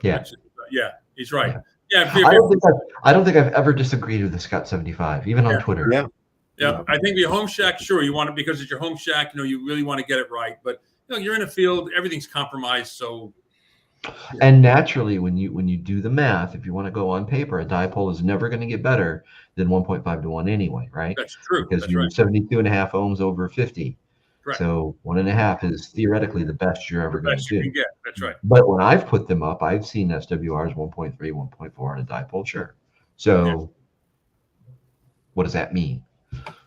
Yeah. Yeah, he's right. Yeah, I don't think I've ever disagreed with the Scott 75, even on Twitter. Yeah. yeah. I think your home shack, sure, you want it because it's your home shack. You know, you really want to get it right, but you know, you're in a field, everything's compromised. So, And naturally, when you do the math, if you want to go on paper, a dipole is never going to get better than 1.5 to 1 anyway, right? that's true. Because That's you're right. 72.5 ohms over 50. Correct. So 1.5 is theoretically the best you're ever The going to best you do. can get. That's right. But when I've put them up, I've seen SWRs 1.3, 1.4 on a dipole, sure. So what does that mean?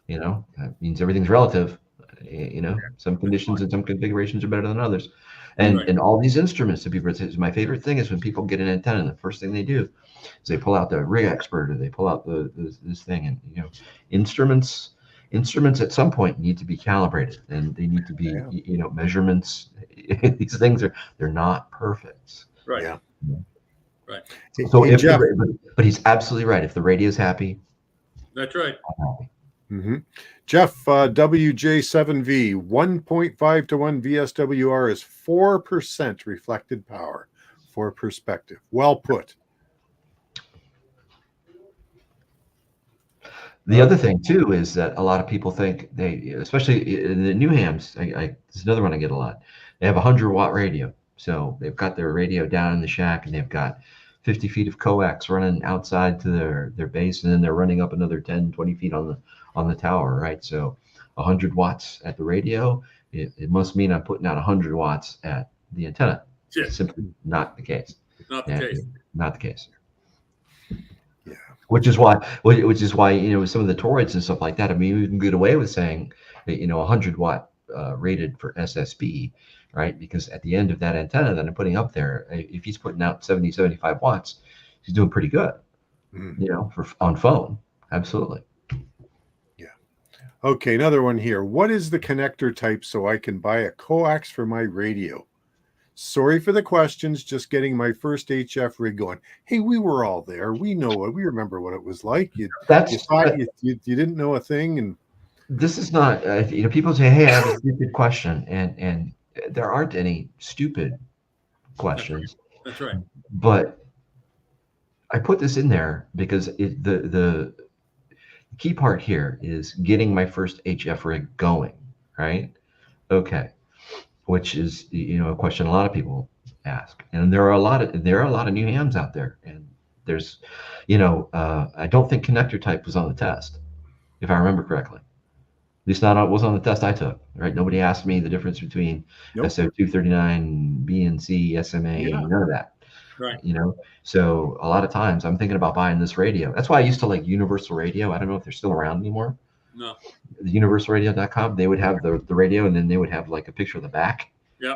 You know, that means everything's relative. You know, some conditions and some configurations are better than others. And Right. and all these instruments that people, my favorite thing is when people get an antenna, the first thing they do is they pull out the rig expert or they pull out this thing, and you know, instruments at some point need to be calibrated, and they need to be, you know, measurements. These things they're not perfect. Right. Yeah. Right. So Hey, if Jeff. but he's absolutely right. If the radio's happy, That's right. I'm happy. Mm-hmm. Jeff, WJ7V 1.5 to 1 VSWR is 4% reflected power for perspective. Well put. The other thing too is that a lot of people think they, especially in the new hams, this is another one I get a lot. They have a 100-watt radio, so they've got their radio down in the shack, and they've got 50 feet of coax running outside to their base, and then they're running up another 10, 20 feet on the tower, right? So 100 watts at the radio, it must mean I'm putting out 100 watts at the antenna. Yeah. It's simply not the case. Not the case. Not the case. Yeah. Which is why, you know, some of the toroids and stuff like that, I mean, we can get away with saying that, you know, 100-watt rated for SSB, right? Because at the end of that antenna that I'm putting up there, if he's putting out 70, 75 watts, he's doing pretty good, you know, on phone. Absolutely. Yeah. Okay, another one here. What is the connector type so I can buy a coax for my radio? Sorry for the questions, just getting my first HF rig going. Hey, we were all there. We know it. We remember what it was like. You thought you didn't know a thing. And this is not, you know, people say, hey, I have a stupid question. And there aren't any stupid questions. That's right. But I put this in there because the key part here is getting my first HF rig going, right? Okay. Which is, you know, a question a lot of people ask, and there are a lot of new hams out there, and there's, you know, I don't think connector type was on the test, if I remember correctly. At least not was on the test I took. Right? Nobody asked me the difference between SO239, BNC, SMA, none of that. Right. You know, so a lot of times I'm thinking about buying this radio. That's why I used to like Universal Radio. I don't know if they're still around anymore. No. The universalradio.com, they would have the radio, and then they would have like a picture of the back. Yeah.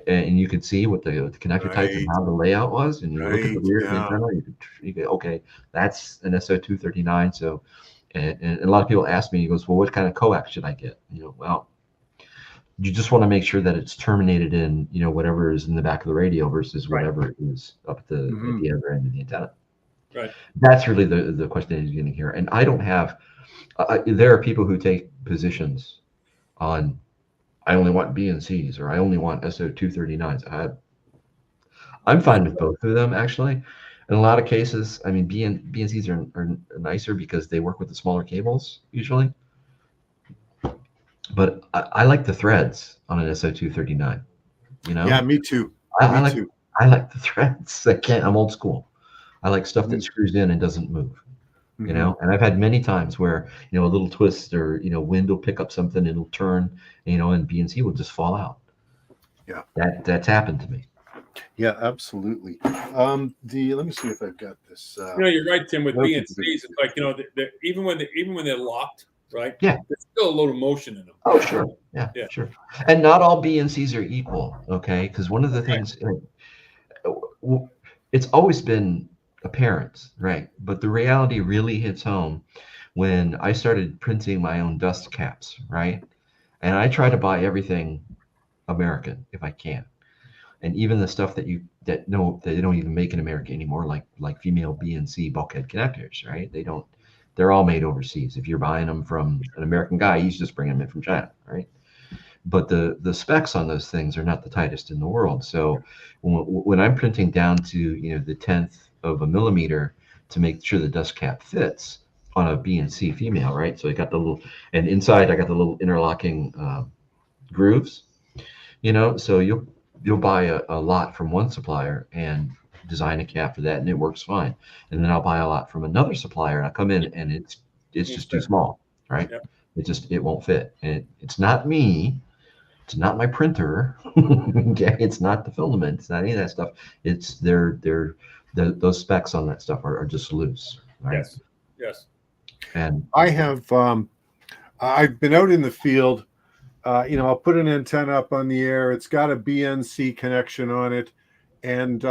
And you could see what the connector type and how the layout was, and you look at the rear of the antenna, you could okay, that's an SO239. So, and a lot of people ask me, he goes, well, what kind of coax should I get? You know, well, you just want to make sure that it's terminated in, you know, whatever is in the back of the radio versus whatever is up at the other end of the antenna. Right. That's really the question that he's getting here. And I don't have. There are people who take positions on, I only want BNCs or I only want SO239s. I'm fine with both of them, actually. In a lot of cases, I mean, BNCs are nicer because they work with the smaller cables usually. But I like the threads on an SO239. You know? Yeah, me too. I like the threads. I'm old school. I like stuff that screws in and doesn't move. You know, and I've had many times where, you know, a little twist or, you know, wind will pick up something, it'll turn, you know, and BNC will just fall out. Yeah. That's happened to me. Yeah, absolutely. Let me see if I've got this. You know, you're right, Tim, with BNCs, it's like, you know, even when they're locked, right? Yeah. There's still a load of motion in them. Oh, sure. Yeah, sure. And not all BNCs are equal, okay? Because one of the things, it's always been apparent, right? But the reality really hits home when I started printing my own dust caps, right? And I try to buy everything American if I can, and even the stuff that they don't even make in America anymore, like female BNC bulkhead connectors, right? They're all made overseas. If you're buying them from an American guy, he's just bringing them in from China, right? But the specs on those things are not the tightest in the world. So when I'm printing down to, you know, the 10th of a millimeter to make sure the dust cap fits on a BNC female, right? So I got the little, and inside I got the little interlocking grooves, so you'll buy a lot from one supplier and design a cap for that, and it works fine. And then I'll buy a lot from another supplier, and I come in and it's just too small, right? Yep. It won't fit. And it's not me. It's not my printer. Okay, it's not the filament. It's not any of that stuff. It's those specs on that stuff are just loose, right? Yes. And I have I've been out in the field. I'll put an antenna up on the air. It's got a BNC connection on it, and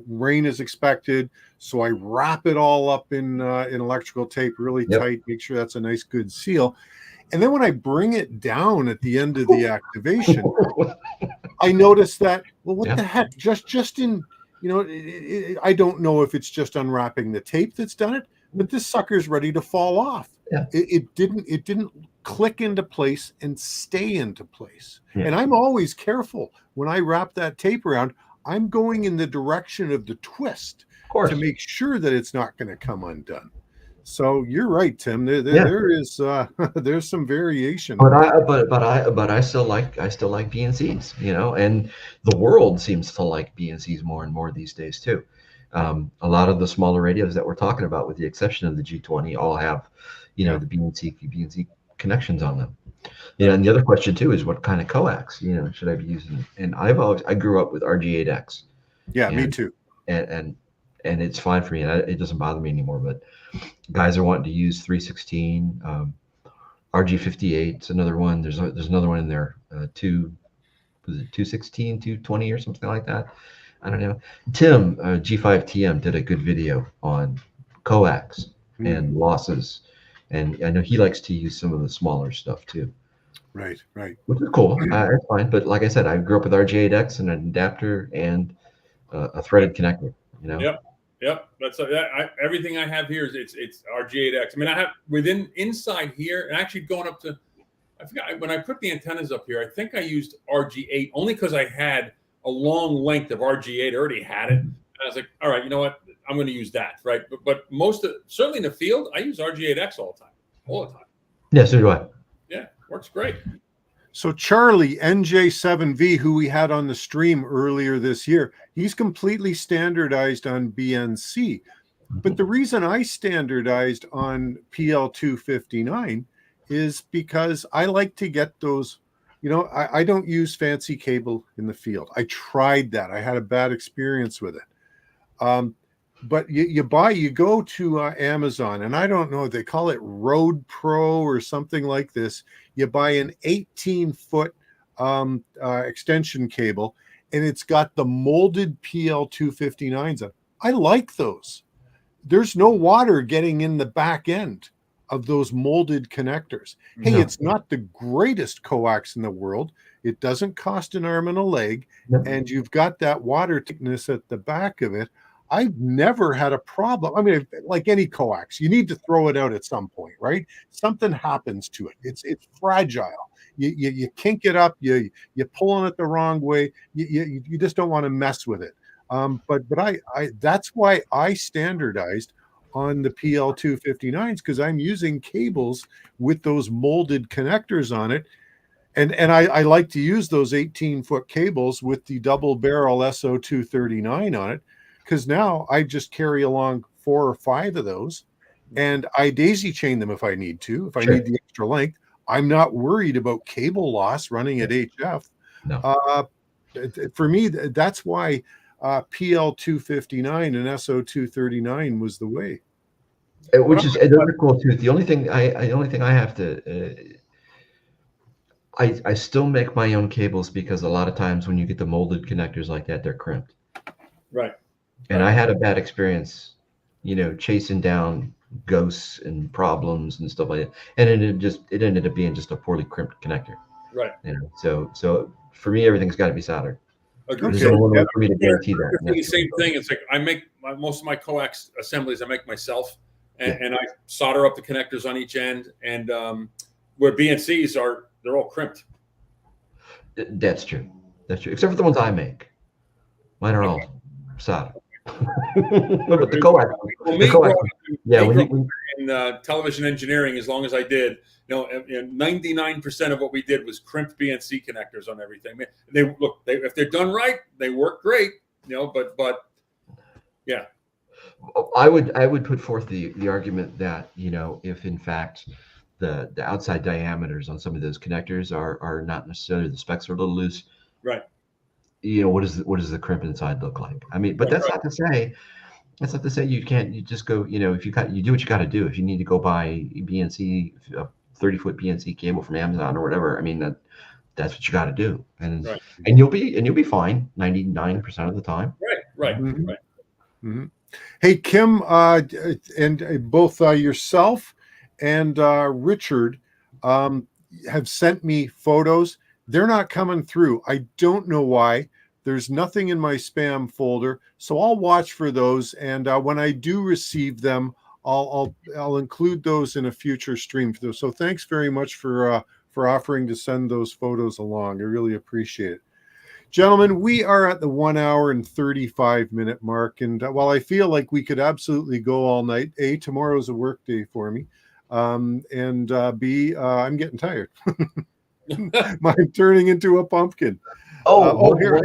rain is expected, so I wrap it all up in electrical tape really tight. Make sure that's a nice good seal. And then when I bring it down at the end of the activation, I notice that, well, what the heck? Just in, I don't know if it's just unwrapping the tape that's done it, but this sucker's ready to fall off. Yeah. It didn't click into place and stay into place. Yeah. And I'm always careful when I wrap that tape around. I'm going in the direction of the twist to make sure that it's not going to come undone. So you're right, Tim. There is there's some variation. But I still like BNCs, and the world seems to like BNCs more and more these days too. A lot of the smaller radios that we're talking about, with the exception of the G20, all have the BNC connections on them. And the other question too is, what kind of coax should I be using? And I grew up with RG8X. Yeah, me too. And it's fine for me. It doesn't bother me anymore. But guys are wanting to use 316, RG58. It's another one. There's another one in there. 216, 220 or something like that. I don't know. Tim, G5TM, did a good video on coax and losses, and I know he likes to use some of the smaller stuff too. Right. Which is cool. It's fine. But like I said, I grew up with RG8X and an adapter and a threaded connector. Yep. That's everything I have here is it's RG8X. I mean, I have inside here, and actually going up to, I forgot when I put the antennas up here. I think I used RG8 only because I had a long length of RG8. I already had it. And I was like, all right, you know what? I'm going to use that, right? But certainly in the field, I use RG8X all the time. Yeah, so do I. Yeah, works great. So Charlie NJ7V, who we had on the stream earlier this year, he's completely standardized on BNC. But the reason I standardized on PL259 is because I like to get those, I don't use fancy cable in the field. I tried that. I had a bad experience with it. But you go to Amazon, and I don't know, they call it Road Pro or something like this. You buy an 18-foot extension cable, and it's got the molded PL259s on. I like those. There's no water getting in the back end of those molded connectors. Hey, it's not the greatest coax in the world. It doesn't cost an arm and a leg, and you've got that water thickness at the back of it. I've never had a problem. I mean, like any coax, you need to throw it out at some point, right? Something happens to it. It's fragile. You kink it up. You pull on it the wrong way. You just don't want to mess with it. But I that's why I standardized on the PL259s, because I'm using cables with those molded connectors on it. And I like to use those 18-foot cables with the double barrel SO239 on it, because now I just carry along 4 or 5 of those, and I daisy chain them if I need to, if I need the extra length. I'm not worried about cable loss running at HF. No. For me, that's why PL259 and SO239 was the way. Which is another cool too. The only thing I have to, I still make my own cables, because a lot of times when you get the molded connectors like that, they're crimped. Right. And I had a bad experience, chasing down ghosts and problems and stuff like that. And it ended up being just a poorly crimped connector. Right. So for me, everything's got to be soldered. Okay. There's no way for me to guarantee that. The same thing. It's like I make most of my coax assemblies. I make myself, and I solder up the connectors on each end. And where BNCs they're all crimped. That's true. Except for the ones I make. Mine are all soldered. But the coax. Well, The me coax. growing Yeah, me when growing you, up in television engineering as long as I did, 99% of what we did was crimped BNC connectors on everything. If they're done right, they work great. But yeah. I would put forth the argument that, if in fact the outside diameters on some of those connectors are not necessarily, the specs are a little loose, Right. what does the crimp inside look like? I mean, but that's not to say you can't. You just go, if you do what you got to do. If you need to go buy BNC, a 30-foot BNC cable from Amazon or whatever, I mean, that's what you got to do, and Right. and you'll be fine 99% of the time. Right. Mhm. Right. Mm-hmm. Hey, Kim, and both yourself and Richard have sent me photos. They're not coming through. I don't know why. There's nothing in my spam folder, so I'll watch for those. And when I do receive them, I'll include those in a future stream. So thanks very much for offering to send those photos along. I really appreciate it. Gentlemen, we are at the 1 hour and 35-minute mark. And while I feel like we could absolutely go all night, A, tomorrow's a work day for me. And B, I'm getting tired. I'm turning into a pumpkin. Here.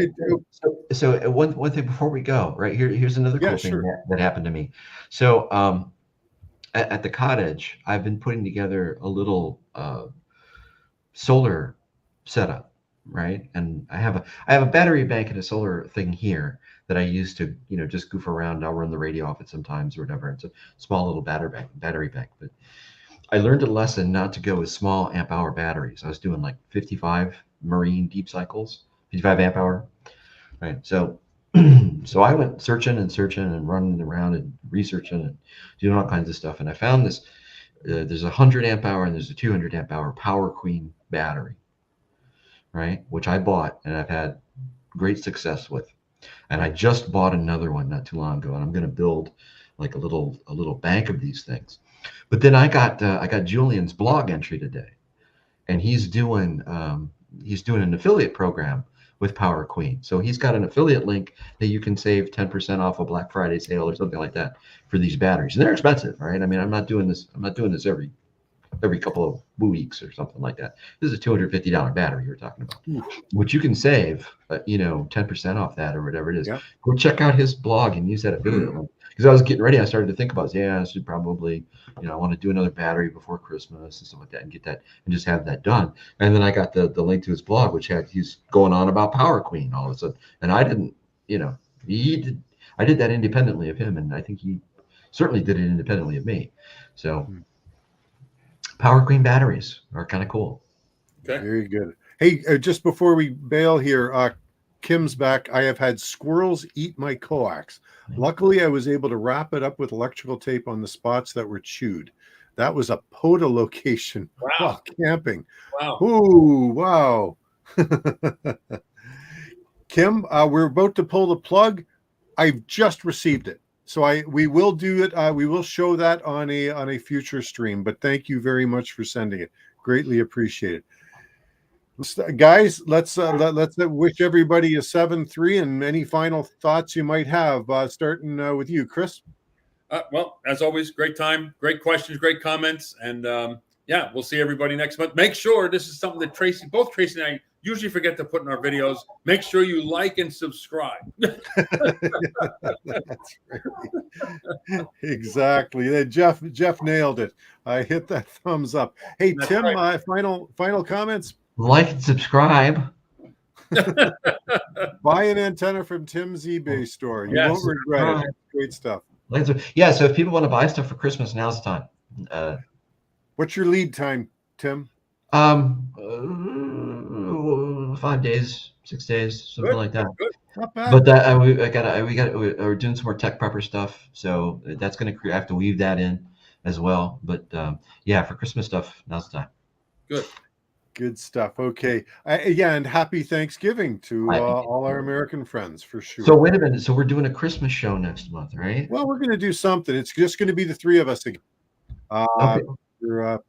So one thing before we go, right here, here's another cool thing that happened to me. So at the cottage, I've been putting together a little solar setup. Right. And I have a battery bank and a solar thing here that I use to, just goof around. I'll run the radio off it sometimes or whatever. It's a small little battery bank. But I learned a lesson not to go with small amp hour batteries. I was doing like 55 marine deep cycles, 55 amp hour. Right. So I went searching and running around and researching and doing all kinds of stuff. And I found this, there's a 100 amp hour and there's a 200 amp hour Power Queen battery. Right, which I bought and I've had great success with, and I just bought another one not too long ago, and I'm going to build like a little bank of these things. But then I got Julian's blog entry today, and he's doing an affiliate program with Power Queen. So he's got an affiliate link that you can save 10% off a Black Friday sale or something like that for these batteries, and they're expensive, right? I mean, I'm not doing this every couple of weeks or something like that. This is a $250 battery you're talking about, which you can save, 10% off that or whatever it is. Yeah. Go check out his blog and use that affiliate link. Because I was getting ready, I started to think about, I should probably, I want to do another battery before Christmas and stuff like that, and get that and just have that done. And then I got the link to his blog, which he's going on about Power Queen all of a sudden, and I didn't, I did that independently of him, and I think he certainly did it independently of me. So. Power Queen batteries are kind of cool. Okay. Very good. Hey, just before we bail here, Kim's back. I have had squirrels eat my coax. Luckily, I was able to wrap it up with electrical tape on the spots that were chewed. That was a POTA location while camping. Wow. Ooh, wow. Kim, we're about to pull the plug. I've just received it. So we will do it. We will show that on a future stream. But thank you very much for sending it. Greatly appreciate it, guys. Let's wish everybody a 7-3 and any final thoughts you might have. Starting with you, Chris. Well, as always, great time, great questions, great comments, and we'll see everybody next month. Make sure this is something that both Tracy and I usually forget to put in our videos. Make sure you like and subscribe. That's right. Exactly. Jeff nailed it. I hit that thumbs up. Hey, that's Tim, right. Final comments. Like and subscribe. Buy an antenna from Tim's eBay store. You won't regret it. Great stuff. Yeah. So if people want to buy stuff for Christmas, now's the time. What's your lead time, Tim? 5 days, 6 days, something like that. Good. Not bad. But we're doing some more tech prepper stuff, so that's going to have to weave that in as well. But for Christmas stuff, now's the time. Good stuff. Okay. And happy Thanksgiving to all our American friends, for sure. So wait a minute. So we're doing a Christmas show next month, right? Well, we're going to do something. It's just going to be the three of us again. Okay. Should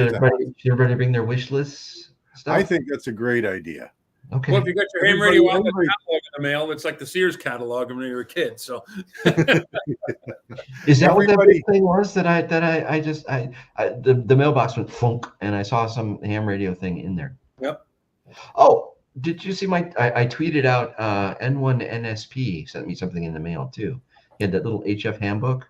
everybody bring their wish list stuff? I think that's a great idea. Okay. Well, if you got your ham radio outlet catalog in the mail, it's like the Sears catalog when you were a kid. So, Is that what that Everybody- big thing was that I just the mailbox went funk and I saw some ham radio thing in there. Yep. Oh, did you see I tweeted out N1NSP sent me something in the mail too. He had that little HF handbook.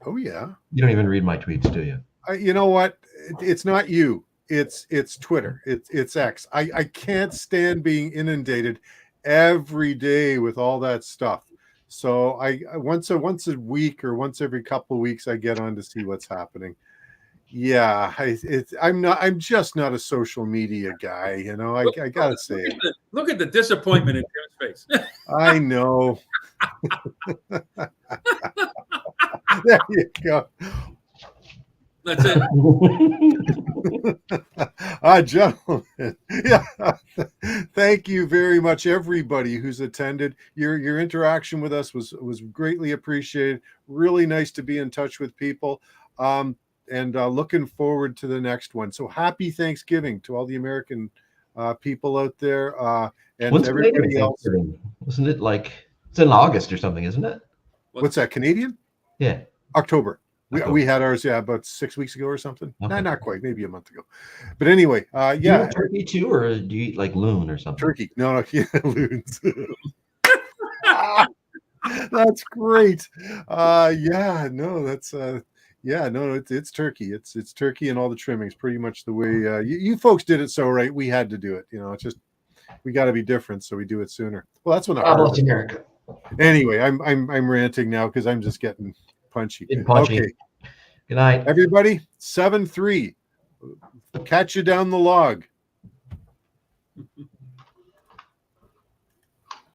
Oh yeah. You don't even read my tweets, do you? You know what? It's not you. It's Twitter. It's X. I can't stand being inundated every day with all that stuff. So I once a week or once every couple of weeks I get on to see what's happening. Yeah, I'm just not a social media guy. You know, I gotta say it. Look at the disappointment in Tim's face. I know. There you go. That's it. Gentlemen, yeah. Thank you very much, everybody who's attended. Your interaction with us was greatly appreciated. Really nice to be in touch with people, and looking forward to the next one. So happy Thanksgiving to all the American people out there, and When's everybody else. Wasn't it like it's in August or something, isn't it? What's that? Canadian? Yeah. October. October. We had ours, about 6 weeks ago or something. Okay. No, not quite, maybe a month ago. But anyway, Do you yeah. eat turkey too, or do you eat like loon or something? Turkey. No, yeah, loons. That's great. Yeah, no, that's yeah, no, it's turkey. It's turkey and all the trimmings, pretty much the way you folks did it so right. We had to do it. You know, it's just we got to be different, so we do it sooner. Well, that's when the God bless America. Anyway, I'm ranting now because I'm just getting punchy. Punchy. Okay, Good night. everybody. 7-3. Catch you down the log.